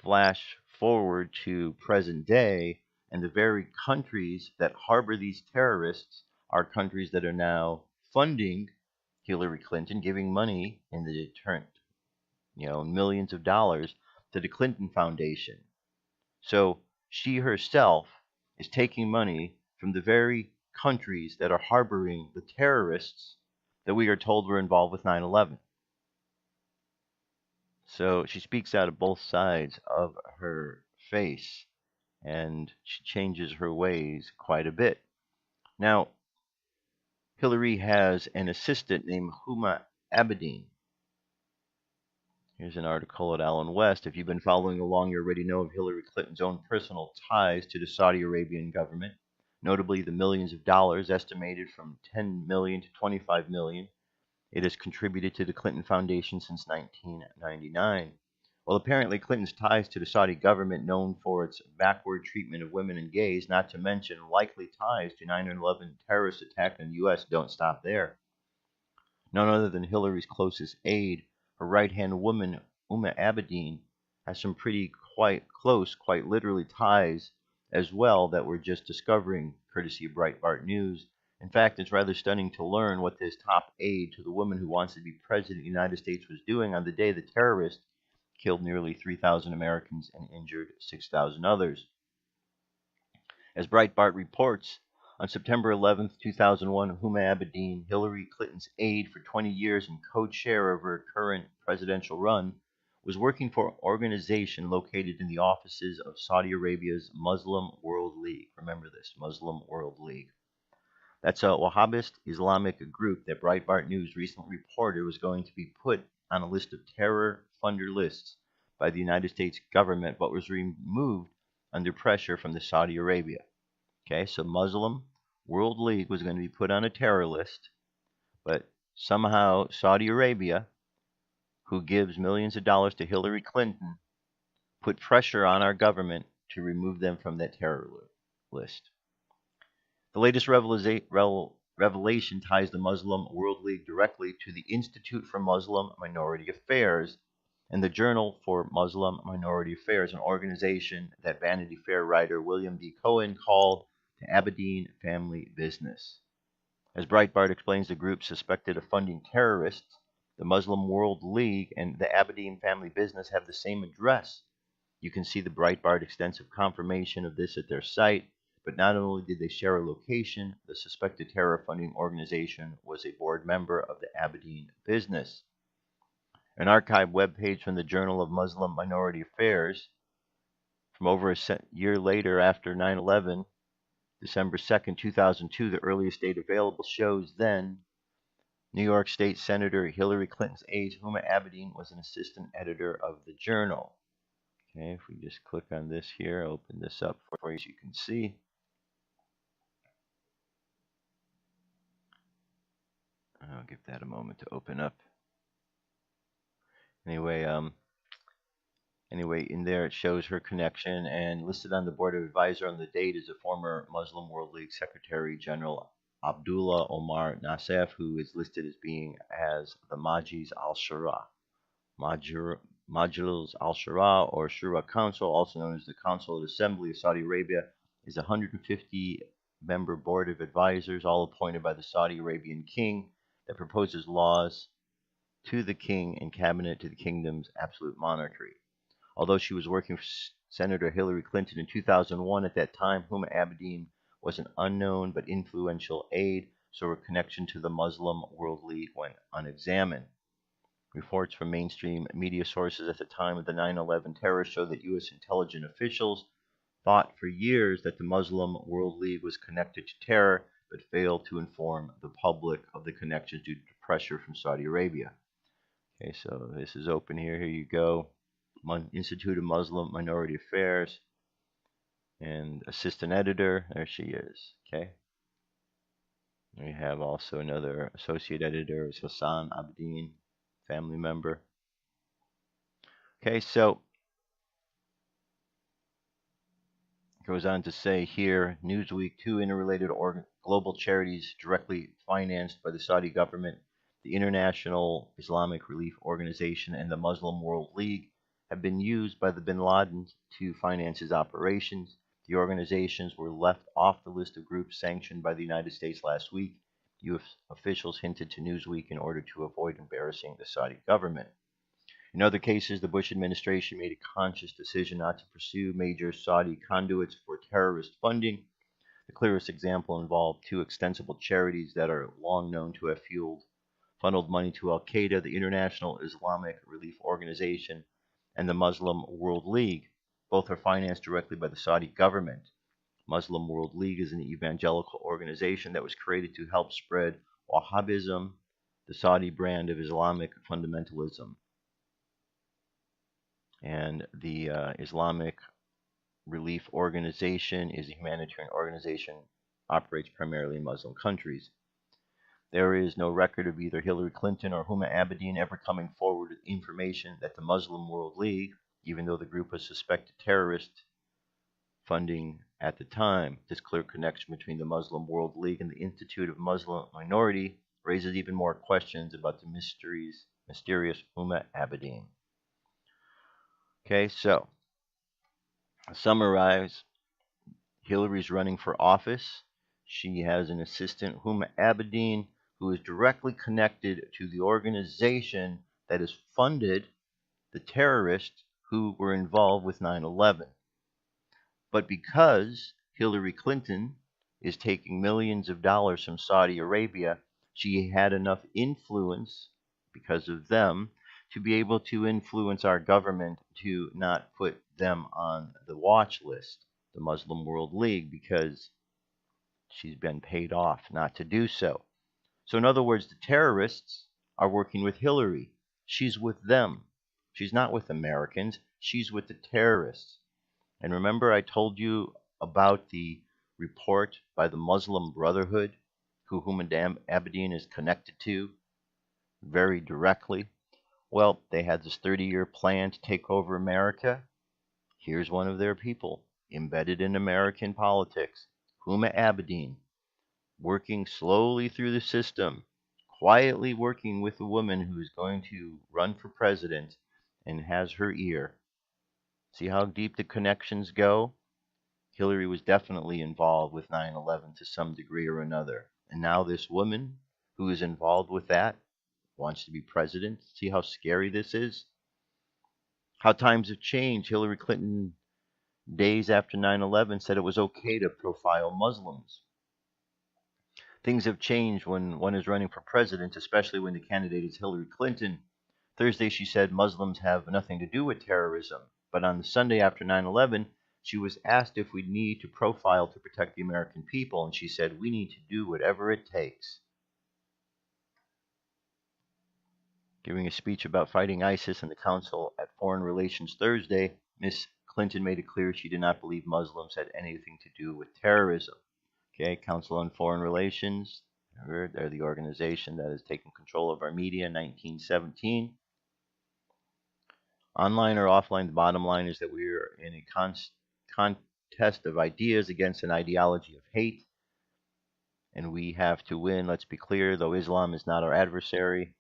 Flash forward to present day, and the very countries that harbor these terrorists are countries that are now funding Hillary Clinton, giving money in the deterrent, millions of dollars to the Clinton Foundation. So she herself is taking money from the very countries that are harboring the terrorists that we are told were involved with 9/11. So she speaks out of both sides of her face, and she changes her ways quite a bit. Now, Hillary has an assistant named Huma Abedin. Here's an article at Allen West. If you've been following along, you already know of Hillary Clinton's own personal ties to the Saudi Arabian government, notably the millions of dollars, estimated from $10 million to $25 million. It has contributed to the Clinton Foundation since 1999. Well, apparently Clinton's ties to the Saudi government, known for its backward treatment of women and gays, not to mention likely ties to 9/11 terrorist attack in the U.S., don't stop there. None other than Hillary's closest aide, her right-hand woman, Huma Abedin, has some pretty quite close, quite literally, ties as well that we're just discovering, courtesy of Breitbart News. In fact, it's rather stunning to learn what this top aide to the woman who wants to be president of the United States was doing on the day the terrorists killed nearly 3,000 Americans and injured 6,000 others. As Breitbart reports, on September 11, 2001, Huma Abedin, Hillary Clinton's aide for 20 years and co-chair of her current presidential run, was working for an organization located in the offices of Saudi Arabia's Muslim World League. Remember this, Muslim World League. That's a Wahhabist Islamic group that Breitbart News recently reported was going to be put on a list of terror funder lists by the United States government, but was removed under pressure from the Saudi Arabia. Okay, so Muslim World League was going to be put on a terror list, but somehow Saudi Arabia, who gives millions of dollars to Hillary Clinton, put pressure on our government to remove them from that terror list. The latest revelation ties the Muslim World League directly to the Institute for Muslim Minority Affairs and the Journal for Muslim Minority Affairs, an organization that Vanity Fair writer William D. Cohen called the Aberdeen Family Business. As Breitbart explains, the group suspected of funding terrorists, the Muslim World League and the Aberdeen Family Business have the same address. You can see the Breitbart extensive confirmation of this at their site, but not only did they share a location, the suspected terror funding organization was a board member of the Aberdeen Business. An archived webpage from the Journal of Muslim Minority Affairs from over a year later after 9/11, December 2nd, 2002, the earliest date available, shows then New York State Senator Hillary Clinton's aide, Huma Abedin, was an assistant editor of the journal. Okay, if we just click on this here, open this up for you so you can see. I'll give that a moment to open up. Anyway, in there it shows her connection, and listed on the board of advisor on the date is a former Muslim World League Secretary General Abdullah Omar Nassef, who is listed as being as the Majlis al-Shura. Majlis al-Shura, or Shura Council, also known as the Consulate Assembly of Saudi Arabia, is a 150-member board of advisors, all appointed by the Saudi Arabian king, that proposes laws to the king and cabinet to the kingdom's absolute monarchy. Although she was working for Senator Hillary Clinton in 2001, at that time, Huma Abedin was an unknown but influential aide, so her connection to the Muslim World League went unexamined. Reports from mainstream media sources at the time of the 9/11 terror show that U.S. intelligence officials thought for years that the Muslim World League was connected to terror, but failed to inform the public of the connections due to pressure from Saudi Arabia. Okay, so this is open here. Here you go. Institute of Muslim Minority Affairs, and assistant editor. There she is. Okay. We have also another associate editor, is Hassan Abedin, family member. Okay, so it goes on to say here, Newsweek, two interrelated global charities directly financed by the Saudi government, the International Islamic Relief Organization and the Muslim World League, have been used by the bin Laden to finance his operations. The organizations were left off the list of groups sanctioned by the United States last week, U.S. officials hinted to Newsweek, in order to avoid embarrassing the Saudi government. In other cases, the Bush administration made a conscious decision not to pursue major Saudi conduits for terrorist funding. The clearest example involved two extensible charities that are long known to have funneled money to Al-Qaeda, the International Islamic Relief Organization and the Muslim World League. Both are financed directly by the Saudi government. Muslim World League is an evangelical organization that was created to help spread Wahhabism, the Saudi brand of Islamic fundamentalism. And the Islamic Relief Organization is a humanitarian organization, operates primarily in Muslim countries. There is no record of either Hillary Clinton or Huma Abedin ever coming forward with information that the Muslim World League, even though the group was suspected terrorist funding at the time, this clear connection between the Muslim World League and the Institute of Muslim Minority raises even more questions about the mysterious Huma Abedin. Okay, so to summarize, Hillary's running for office. She has an assistant, Huma Abedin, who is directly connected to the organization that has funded the terrorists who were involved with 9/11. But because Hillary Clinton is taking millions of dollars from Saudi Arabia, she had enough influence, because of them, to be able to influence our government to not put them on the watch list, the Muslim World League, because she's been paid off not to do so. So in other words, the terrorists are working with Hillary. She's with them. She's not with Americans. She's with the terrorists. And remember, I told you about the report by the Muslim Brotherhood, who Huma Abedin is connected to very directly, Well, they had this 30-year plan to take over America. Here's one of their people, embedded in American politics, Huma Abedin, working slowly through the system, quietly working with a woman who is going to run for president and has her ear. See how deep the connections go? Hillary was definitely involved with 9/11 to some degree or another. And now this woman who is involved with that wants to be president. See how scary this is? How times have changed. Hillary Clinton, days after 9/11, said it was okay to profile Muslims. Things have changed when one is running for president, especially when the candidate is Hillary Clinton. Thursday, she said Muslims have nothing to do with terrorism. But on the Sunday after 9/11, she was asked if we need to profile to protect the American people, and she said, we need to do whatever it takes. Giving a speech about fighting ISIS in the Council at Foreign Relations Thursday, Ms. Clinton made it clear she did not believe Muslims had anything to do with terrorism. Okay, Council on Foreign Relations, they're the organization that has taken control of our media in 1917. Online or offline, the bottom line is that we are in a contest of ideas against an ideology of hate, and we have to win. Let's be clear, though Islam is not our adversary,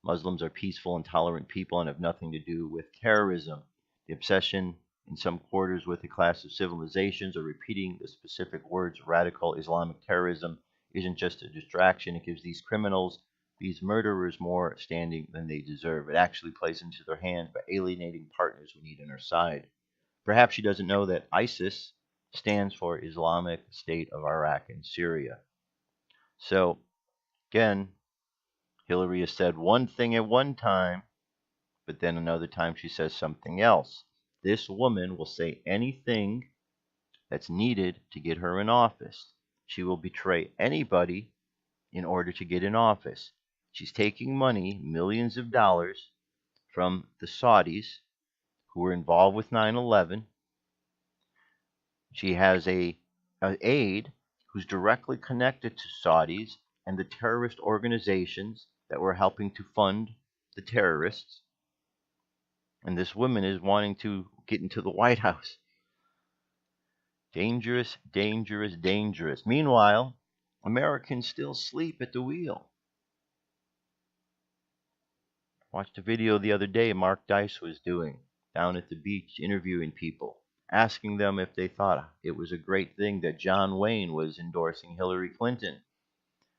Muslims are peaceful and tolerant people and have nothing to do with terrorism. The obsession in some quarters with the class of civilizations or repeating the specific words radical Islamic terrorism isn't just a distraction. It gives these criminals, these murderers, more standing than they deserve. It actually plays into their hands by alienating partners we need on our side. Perhaps she doesn't know that ISIS stands for Islamic State of Iraq and Syria. So, again, Hillary has said one thing at one time, but then another time she says something else. This woman will say anything that's needed to get her in office. She will betray anybody in order to get in office. She's taking money, millions of dollars, from the Saudis who were involved with 9/11. She has an aide who's directly connected to Saudis and the terrorist organizations that were helping to fund the terrorists. And this woman is wanting to get into the White House. Dangerous, dangerous, dangerous. Meanwhile, Americans still sleep at the wheel. Watched a video the other day Mark Dice was doing down at the beach, interviewing people, asking them if they thought it was a great thing that John Wayne was endorsing Hillary Clinton.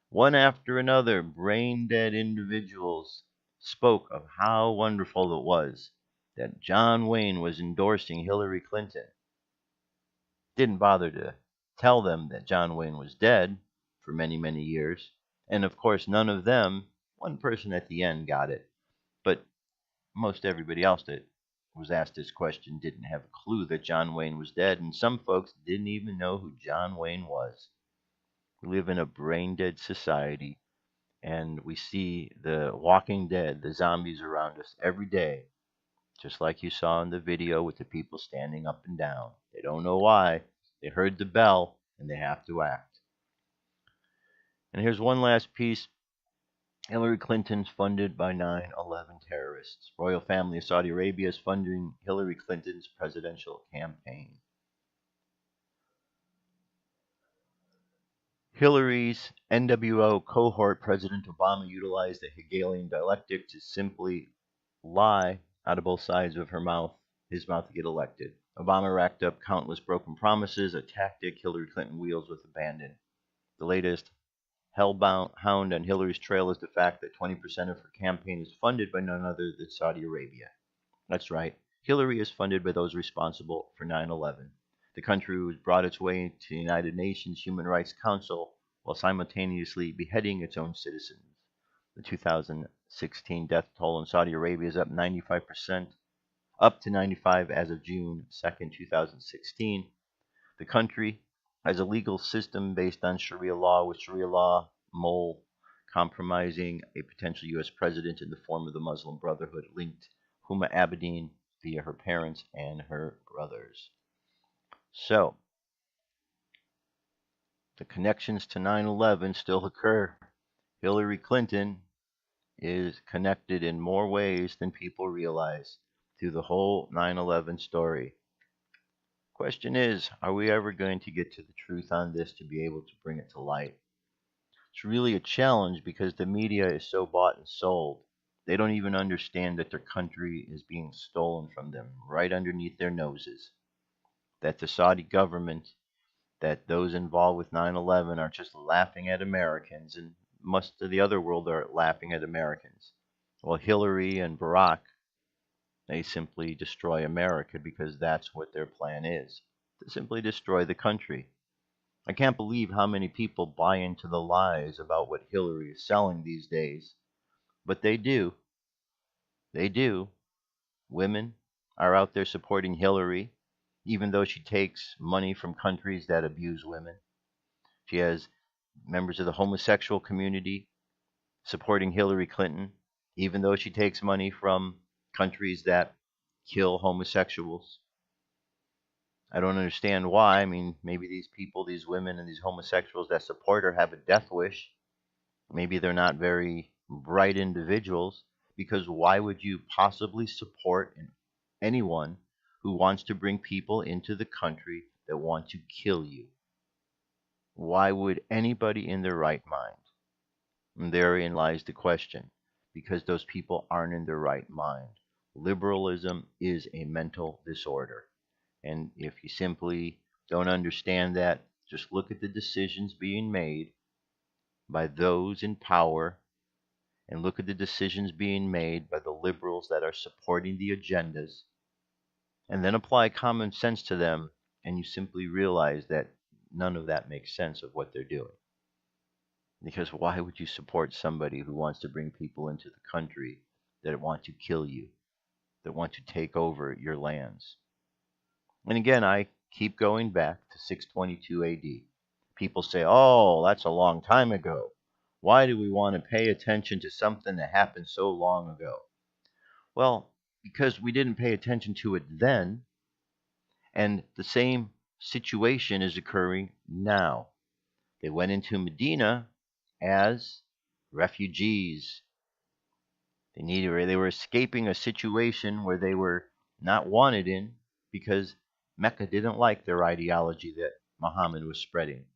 One after another, brain-dead individuals spoke of how wonderful it was that John Wayne was endorsing Hillary Clinton. Didn't bother to tell them that John Wayne was dead for many, many years. And of course, none of them, one person at the end got it. But most everybody else that was asked this question didn't have a clue that John Wayne was dead. And some folks didn't even know who John Wayne was. We live in a brain-dead society. And we see the walking dead, the zombies around us every day. Just like you saw in the video with the people standing up and down. They don't know why. They heard the bell and they have to act. And here's one last piece. Hillary Clinton's funded by 9/11 terrorists. Royal family of Saudi Arabia is funding Hillary Clinton's presidential campaign. Hillary's NWO cohort, President Obama utilized the Hegelian dialectic to simply lie out of both sides of his mouth to get elected. Obama racked up countless broken promises, a tactic Hillary Clinton wields with abandon. The latest hellbound hound on Hillary's trail is the fact that 20% of her campaign is funded by none other than Saudi Arabia. That's right, Hillary is funded by those responsible for 9/11. The country was brought its way to the United Nations Human Rights Council while simultaneously beheading its own citizens. The 2016 death toll in Saudi Arabia is up 95%, up to 95 as of June 2nd, 2016. The country has a legal system based on Sharia law, with Sharia law mole compromising a potential U.S. president in the form of the Muslim Brotherhood linked Huma Abedin via her parents and her brothers. So, the connections to 9/11 still occur. Hillary Clinton is connected in more ways than people realize through the whole 9/11 story. Question is, are we ever going to get to the truth on this to be able to bring it to light? It's really a challenge because the media is so bought and sold. They don't even understand that their country is being stolen from them right underneath their noses. That the Saudi government, that those involved with 9/11 are just laughing at Americans, and most of the other world are laughing at Americans. Well, Hillary and Barack, they simply destroy America because that's what their plan is, to simply destroy the country. I can't believe how many people buy into the lies about what Hillary is selling these days. But they do. They do. Women are out there supporting Hillary, even though she takes money from countries that abuse women. She has members of the homosexual community supporting Hillary Clinton, even though she takes money from countries that kill homosexuals. I don't understand why. I mean, maybe these people, these women, and these homosexuals that support her have a death wish. Maybe they're not very bright individuals, because why would you possibly support anyone who wants to bring people into the country that want to kill you? Why would anybody in their right mind? And therein lies the question, because those people aren't in their right mind. Liberalism is a mental disorder. And if you simply don't understand that, just look at the decisions being made by those in power, and look at the decisions being made by the liberals that are supporting the agendas, and then apply common sense to them, and you simply realize that none of that makes sense of what they're doing. Because why would you support somebody who wants to bring people into the country that want to kill you, that want to take over your lands? And again, I keep going back to 622 AD. People say, oh, that's a long time ago. Why do we want to pay attention to something that happened so long ago? Well, because we didn't pay attention to it then, and the same situation is occurring now. They went into Medina as refugees. They were escaping a situation where they were not wanted in, because Mecca didn't like their ideology that Muhammad was spreading.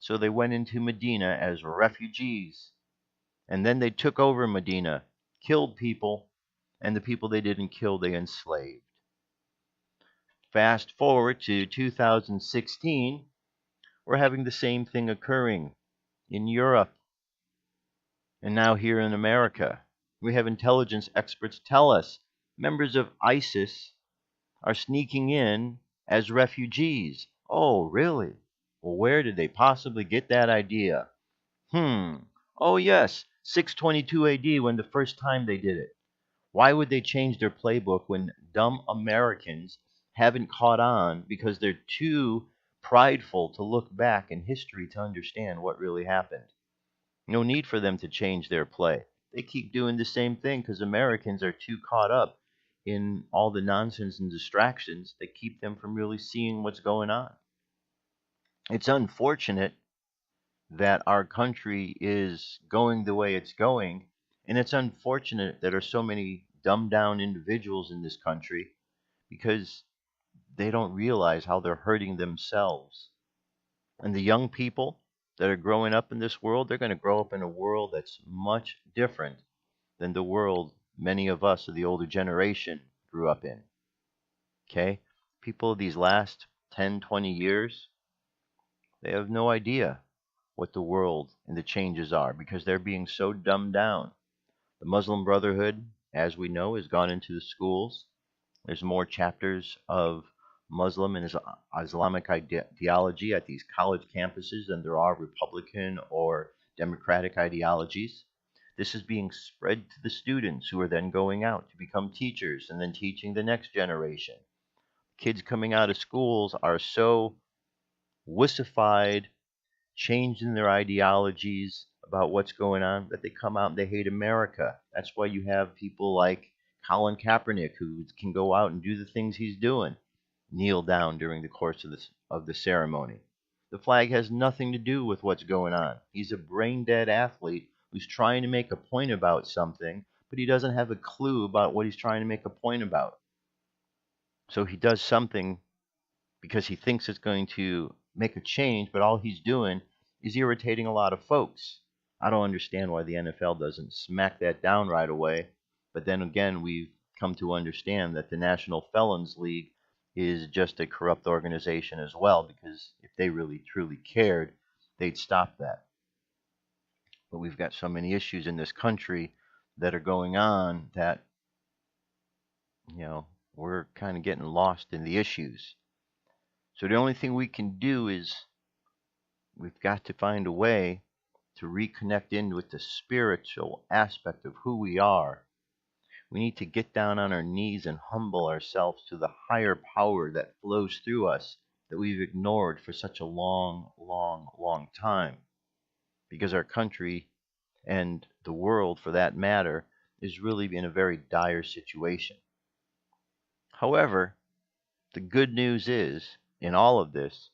So they went into Medina as refugees. And then they took over Medina, killed people, and the people they didn't kill, they enslaved. Fast forward to 2016, we're having the same thing occurring in Europe. And now here in America, we have intelligence experts tell us members of ISIS are sneaking in as refugees. Oh, really? Well, where did they possibly get that idea? Oh, yes, 622 AD, when the first time they did it. Why would they change their playbook when dumb Americans haven't caught on because they're too prideful to look back in history to understand what really happened? No need for them to change their play. They keep doing the same thing because Americans are too caught up in all the nonsense and distractions that keep them from really seeing what's going on. It's unfortunate that our country is going the way it's going, and it's unfortunate that there are so many dumbed down individuals in this country, because they don't realize how they're hurting themselves. And the young people that are growing up in this world, they're going to grow up in a world that's much different than the world many of us of the older generation grew up in. Okay? People of these last 10, 20 years, they have no idea what the world and the changes are, because they're being so dumbed down. The Muslim Brotherhood, as we know, has gone into the schools. There's more chapters of Muslim and Islamic ideology at these college campuses than there are Republican or Democratic ideologies. This is being spread to the students, who are then going out to become teachers and then teaching the next generation. Kids coming out of schools are so wussified, changed in their ideologies about what's going on, that they come out and they hate America. That's why you have people like Colin Kaepernick, who can go out and do the things he's doing, kneel down during the course of the ceremony. The flag has nothing to do with what's going on. He's a brain dead athlete who's trying to make a point about something, but he doesn't have a clue about what he's trying to make a point about. So he does something because he thinks it's going to make a change, but all he's doing is irritating a lot of folks. I don't understand why the NFL doesn't smack that down right away. But then again, we've come to understand that the National Felons League is just a corrupt organization as well, because if they really truly cared, they'd stop that. But we've got so many issues in this country that are going on that, we're kind of getting lost in the issues. So the only thing we can do is we've got to find a way to reconnect in with the spiritual aspect of who we are. We need to get down on our knees and humble ourselves to the higher power that flows through us that we've ignored for such a long, long, long time. Because our country, and the world for that matter, is really in a very dire situation. However, the good news is, in all of this,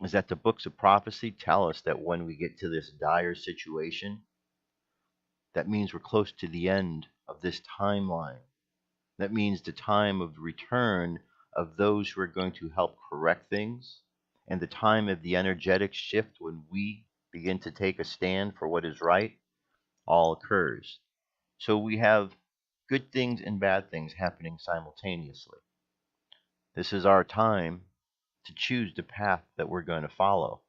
is that the books of prophecy tell us that when we get to this dire situation, that means we're close to the end of this timeline. That means the time of return of those who are going to help correct things, and the time of the energetic shift when we begin to take a stand for what is right, all occurs. So we have good things and bad things happening simultaneously. This is our time to choose the path that we're going to follow.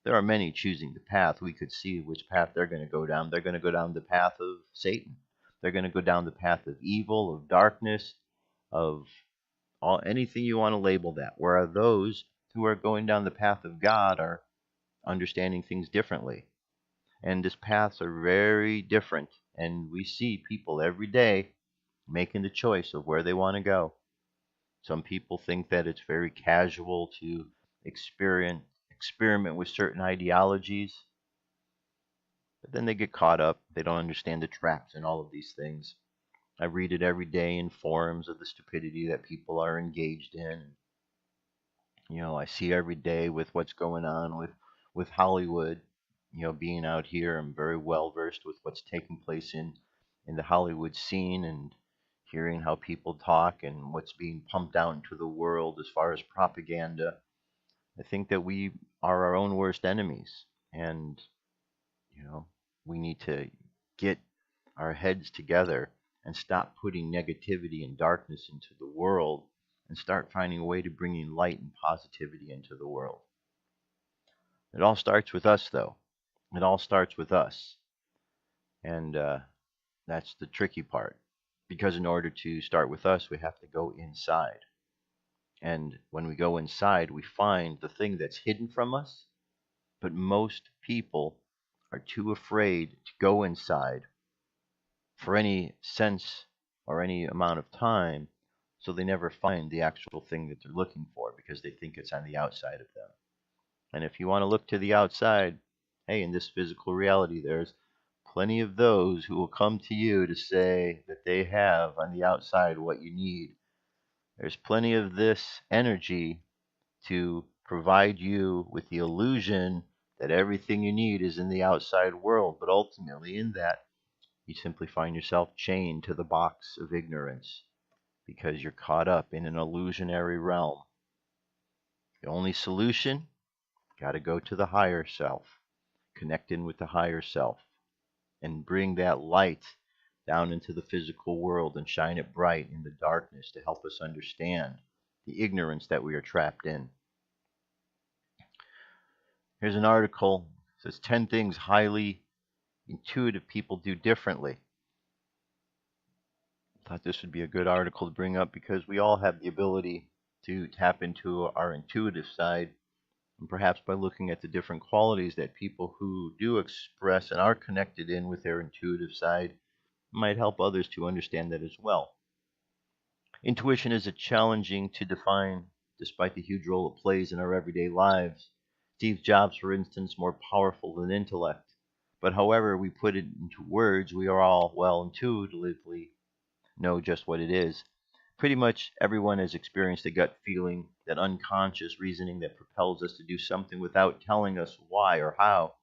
There are many choosing the path. We could see which path they're going to go down. They're going to go down the path of Satan. They're going to go down the path of evil, of darkness, of anything you want to label that. Where those who are going down the path of God are understanding things differently. And these paths are very different. And we see people every day making the choice of where they want to go. Some people think that it's very casual to experiment with certain ideologies. But then they get caught up. They don't understand the traps and all of these things. I read it every day in forums of the stupidity that people are engaged in. I see every day with what's going on with Hollywood. Being out here, I'm very well versed with what's taking place in the Hollywood scene, and hearing how people talk and what's being pumped out into the world as far as propaganda. I think that we are our own worst enemies, and we need to get our heads together and stop putting negativity and darkness into the world, and start finding a way to bring in light and positivity into the world. It all starts with us, though. It all starts with us. And that's the tricky part. Because in order to start with us, we have to go inside. And when we go inside, we find the thing that's hidden from us. But most people are too afraid to go inside for any sense or any amount of time, so they never find the actual thing that they're looking for because they think it's on the outside of them. And if you want to look to the outside, hey, in this physical reality, there's plenty of those who will come to you to say that they have on the outside what you need. There's plenty of this energy to provide you with the illusion that everything you need is in the outside world. But ultimately, in that, you simply find yourself chained to the box of ignorance because you're caught up in an illusionary realm. The only solution, got to go to the higher self, connect in with the higher self, and bring that light down into the physical world and shine it bright in the darkness to help us understand the ignorance that we are trapped in. Here's an article. It says 10 things highly intuitive people do differently. I thought this would be a good article to bring up because we all have the ability to tap into our intuitive side, and perhaps by looking at the different qualities that people who do express and are connected in with their intuitive side might help others to understand that as well. Intuition is challenging to define despite the huge role it plays in our everyday lives. Steve Jobs, for instance, more powerful than intellect. But however we put it into words, we are all, well, intuitively know just what it is. Pretty much everyone has experienced a gut feeling, that unconscious reasoning that propels us to do something without telling us why or how.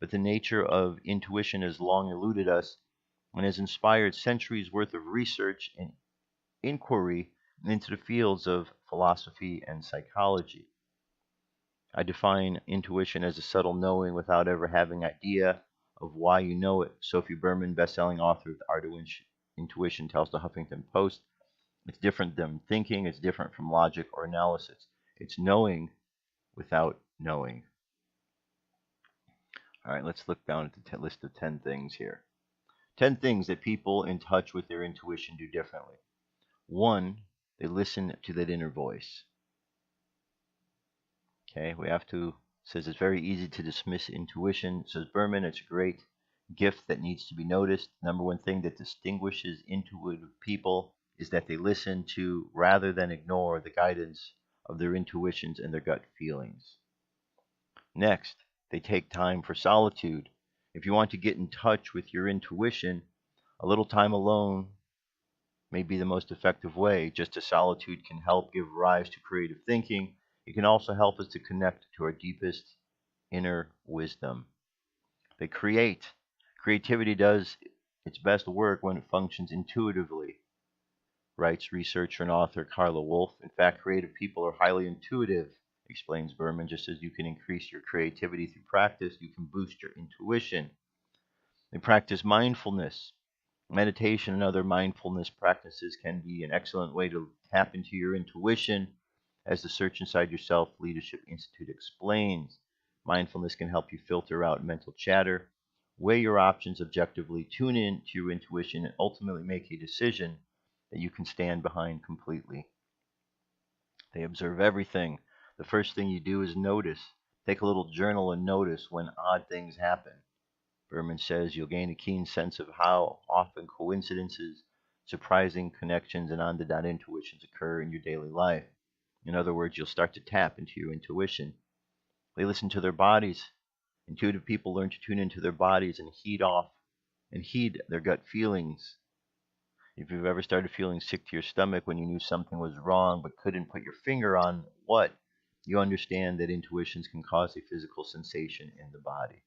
but the nature of intuition has long eluded us and has inspired centuries worth of research and inquiry into the fields of philosophy and psychology. I define intuition as a subtle knowing without ever having idea of why you know it. Sophie Berman, best-selling author of The Art of Intuition, tells the Huffington Post, it's different than thinking, it's different from logic or analysis. It's knowing without knowing. All right, let's look down at the list of 10 things here. 10 things that people in touch with their intuition do differently. 1, they listen to that inner voice. Okay, we have to, says it's very easy to dismiss intuition. Says Berman, it's a great gift that needs to be noticed. Number one thing that distinguishes intuitive people is that they listen to, rather than ignore, the guidance of their intuitions and their gut feelings. Next, they take time for solitude. If you want to get in touch with your intuition, a little time alone may be the most effective way. Just as solitude can help give rise to creative thinking, it can also help us to connect to our deepest inner wisdom. They create. Creativity does its best work when it functions intuitively, writes researcher and author Carla Wolf. In fact, creative people are highly intuitive, explains Berman. Just as you can increase your creativity through practice, you can boost your intuition. They practice mindfulness. Meditation and other mindfulness practices can be an excellent way to tap into your intuition. As the Search Inside Yourself Leadership Institute explains, mindfulness can help you filter out mental chatter, weigh your options objectively, tune in to your intuition, and ultimately make a decision that you can stand behind completely. They observe everything. The first thing you do is notice. Take a little journal and notice when odd things happen. Berman says you'll gain a keen sense of how often coincidences, surprising connections, and on-the-dot intuitions occur in your daily life. In other words, you'll start to tap into your intuition. They listen to their bodies. Intuitive people learn to tune into their bodies and heed their gut feelings. If you've ever started feeling sick to your stomach when you knew something was wrong but couldn't put your finger on what, you understand that intuitions can cause a physical sensation in the body.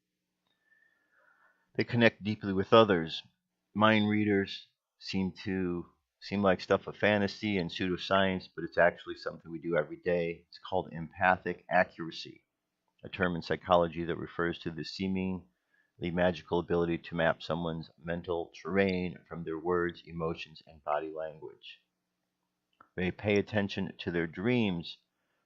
They connect deeply with others. Mind readers seem like stuff of fantasy and pseudoscience, but it's actually something we do every day. It's called empathic accuracy, a term in psychology that refers to the seemingly magical ability to map someone's mental terrain from their words, emotions, and body language. They pay attention to their dreams.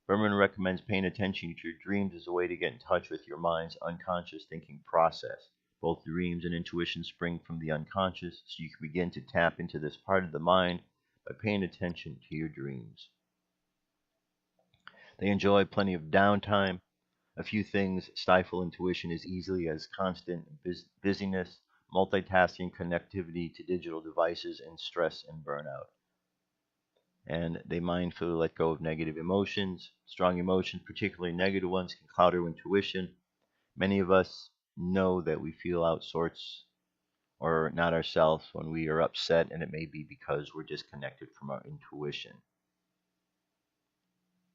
Berman recommends paying attention to your dreams as a way to get in touch with your mind's unconscious thinking process. Both dreams and intuition spring from the unconscious, so you can begin to tap into this part of the mind by paying attention to your dreams. They enjoy plenty of downtime. A few things stifle intuition as easily as constant busyness, multitasking, connectivity to digital devices, and stress and burnout. And they mindfully let go of negative emotions. Strong emotions, particularly negative ones, can cloud our intuition. Many of us know that we feel out sorts or not ourselves when we are upset, and it may be because we're disconnected from our intuition.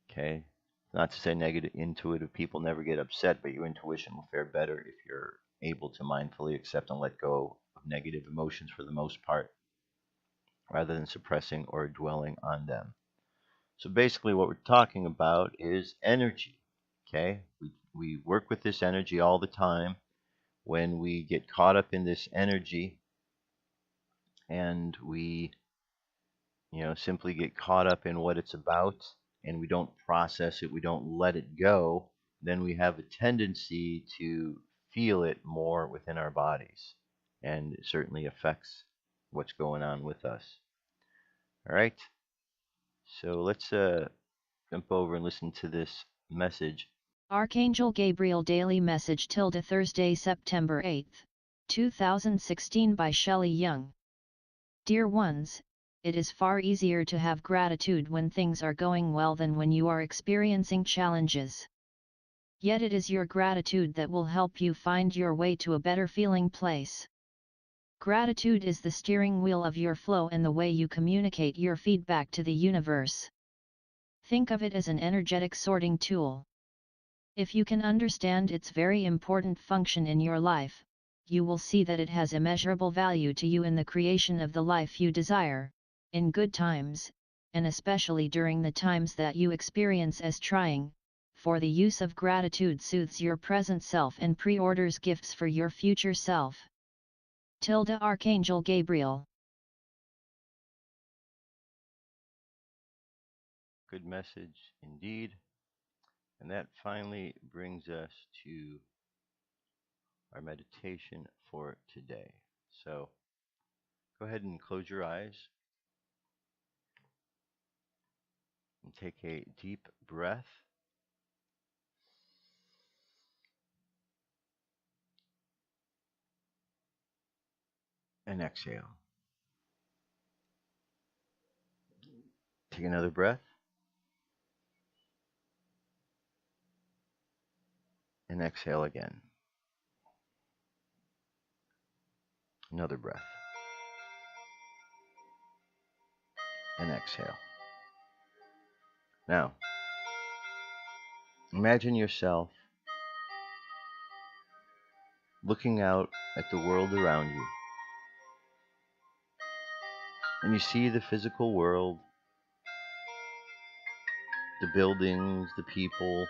Okay? Not to say negative intuitive people never get upset, but your intuition will fare better if you're able to mindfully accept and let go of negative emotions for the most part, rather than suppressing or dwelling on them. So basically what we're talking about is energy. Okay? We work with this energy all the time. When we get caught up in this energy and we simply get caught up in what it's about and we don't process it, we don't let it go, then we have a tendency to feel it more within our bodies, and it certainly affects what's going on with us. All right, so let's jump over and listen to this message. Archangel Gabriel Daily Message / Thursday, September 8, 2016 by Shelley Young. Dear ones, it is far easier to have gratitude when things are going well than when you are experiencing challenges. Yet it is your gratitude that will help you find your way to a better feeling place. Gratitude is the steering wheel of your flow and the way you communicate your feedback to the universe. Think of it as an energetic sorting tool. If you can understand its very important function in your life, you will see that it has immeasurable value to you in the creation of the life you desire, in good times, and especially during the times that you experience as trying, for the use of gratitude soothes your present self and pre-orders gifts for your future self. Archangel Gabriel. Good message indeed. And that finally brings us to our meditation for today. So go ahead and close your eyes and take a deep breath. And exhale. Take another breath. And exhale again. Another breath. And exhale. Now, imagine yourself looking out at the world around you. And you see the physical world, the buildings, the people,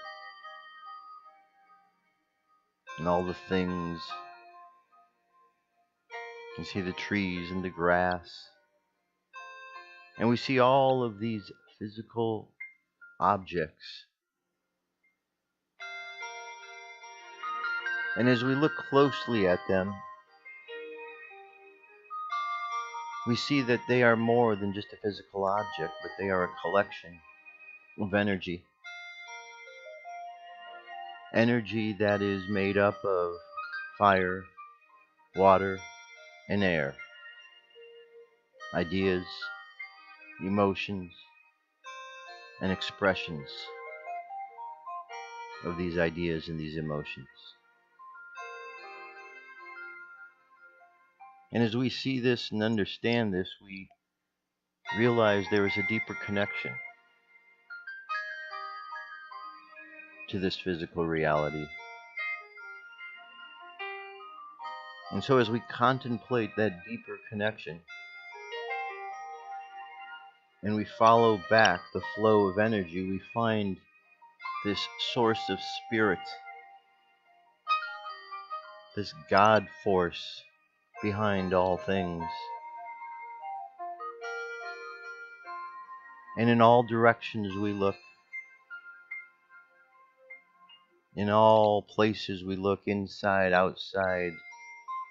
and all the things. You can see the trees and the grass. And we see all of these physical objects. And as we look closely at them, we see that they are more than just a physical object, but they are a collection of energy. Energy that is made up of fire, water, and air. Ideas, emotions, and expressions of these ideas and these emotions. And as we see this and understand this, we realize there is a deeper connection to this physical reality. And so as we contemplate that deeper connection, and we follow back the flow of energy, we find this source of spirit, this God force behind all things. And in all directions we look, in all places we look, inside, outside,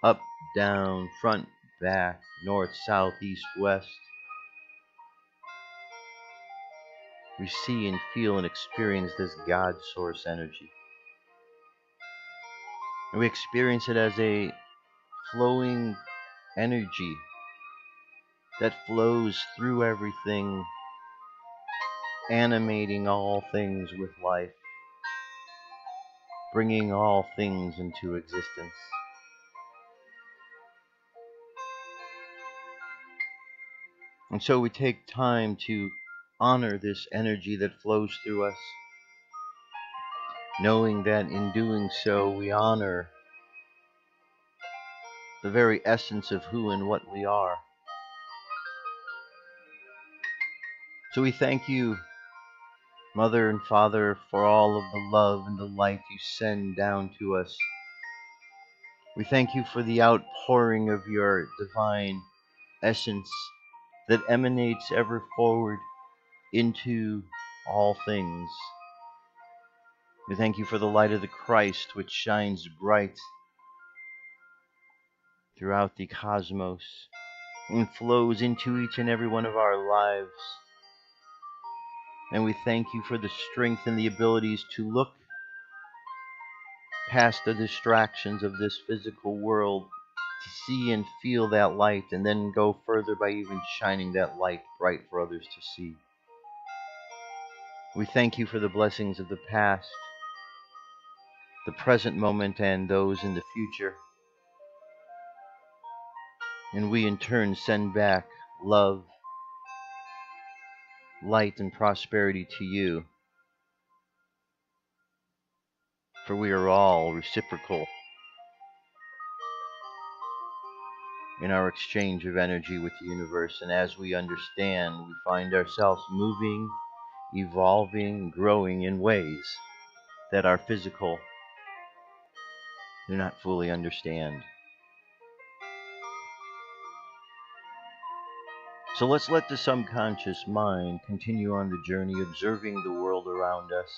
up, down, front, back, north, south, east, west, we see and feel and experience this God source energy. And we experience it as a flowing energy that flows through everything, animating all things with life, bringing all things into existence. And so we take time to honor this energy that flows through us, knowing that in doing so we honor the very essence of who and what we are. So we thank you, Mother and Father, for all of the love and the light you send down to us. We thank you for the outpouring of your divine essence that emanates ever forward into all things. We thank you for the light of the Christ which shines bright throughout the cosmos and flows into each and every one of our lives. And we thank you for the strength and the abilities to look past the distractions of this physical world, to see and feel that light, and then go further by even shining that light bright for others to see. We thank you for the blessings of the past, the present moment, and those in the future. And we in turn send back love, light, and prosperity to you. For we are all reciprocal in our exchange of energy with the universe, and as we understand, we find ourselves moving, evolving, growing in ways that our physical do not fully understand. So let's let the subconscious mind continue on the journey observing the world around us,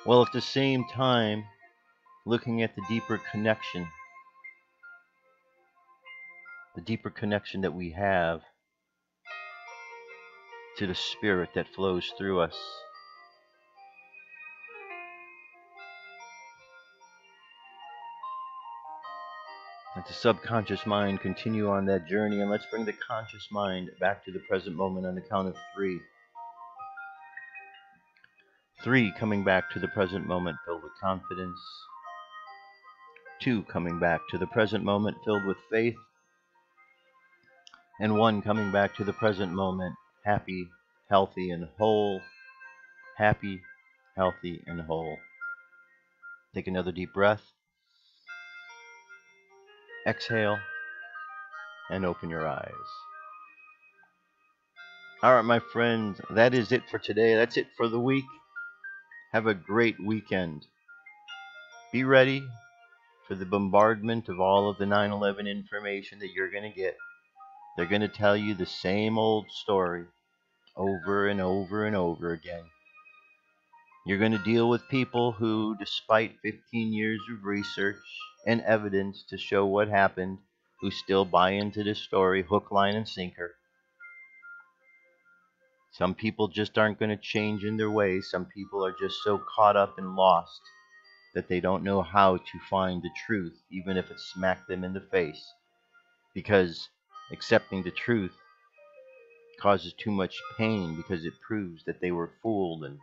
while at the same time looking at the deeper connection that we have to the spirit that flows through us. Let the subconscious mind continue on that journey, and let's bring the conscious mind back to the present moment on the count of 3. 3 coming back to the present moment filled with confidence. 2 coming back to the present moment filled with faith. And 1 coming back to the present moment happy, healthy, and whole. Happy, healthy, and whole. Take another deep breath. Exhale, and open your eyes. All right, my friends, that is it for today. That's it for the week. Have a great weekend. Be ready for the bombardment of all of the 9/11 information that you're going to get. They're going to tell you the same old story over and over and over again. You're going to deal with people who, despite 15 years of research and evidence to show what happened, who still buy into this story hook, line, and sinker. Some people just aren't going to change in their ways. Some people are just so caught up and lost that they don't know how to find the truth, even if it smacked them in the face. Because accepting the truth causes too much pain, because it proves that they were fooled, and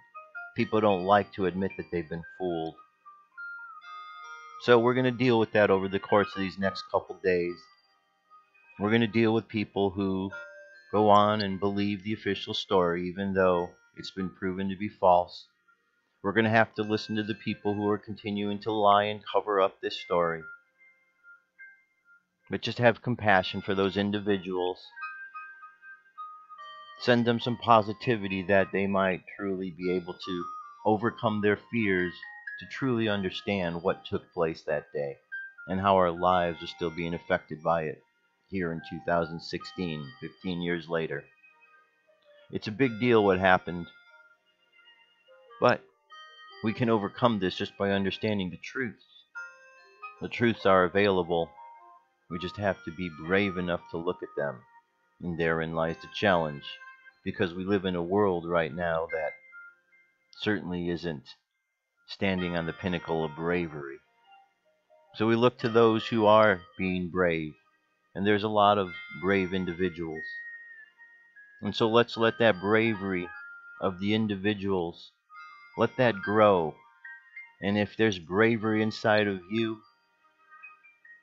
people don't like to admit that they've been fooled. So we're going to deal with that over the course of these next couple days. We're going to deal with people who go on and believe the official story, even though it's been proven to be false. We're going to have to listen to the people who are continuing to lie and cover up this story. But just have compassion for those individuals. Send them some positivity that they might truly be able to overcome their fears, to truly understand what took place that day and how our lives are still being affected by it here in 2016, 15 years later. It's a big deal what happened, but we can overcome this just by understanding the truths. The truths are available. We just have to be brave enough to look at them. And therein lies the challenge, because we live in a world right now that certainly isn't standing on the pinnacle of bravery. So we look to those who are being brave, and there's a lot of brave individuals. And so let's let that bravery of the individuals, let that grow. And if there's bravery inside of you,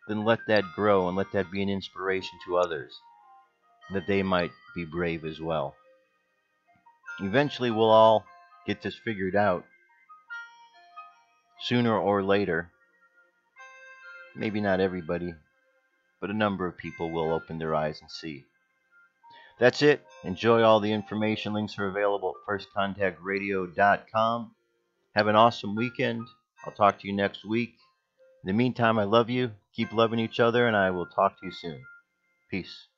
then let that grow and let that be an inspiration to others, that they might be brave as well. Eventually we'll all get this figured out, sooner or later. Maybe not everybody, but a number of people will open their eyes and see. That's it. Enjoy all the information. Links are available at firstcontactradio.com. Have an awesome weekend. I'll talk to you next week. In the meantime, I love you. Keep loving each other, and I will talk to you soon. Peace.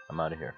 I'm out of here.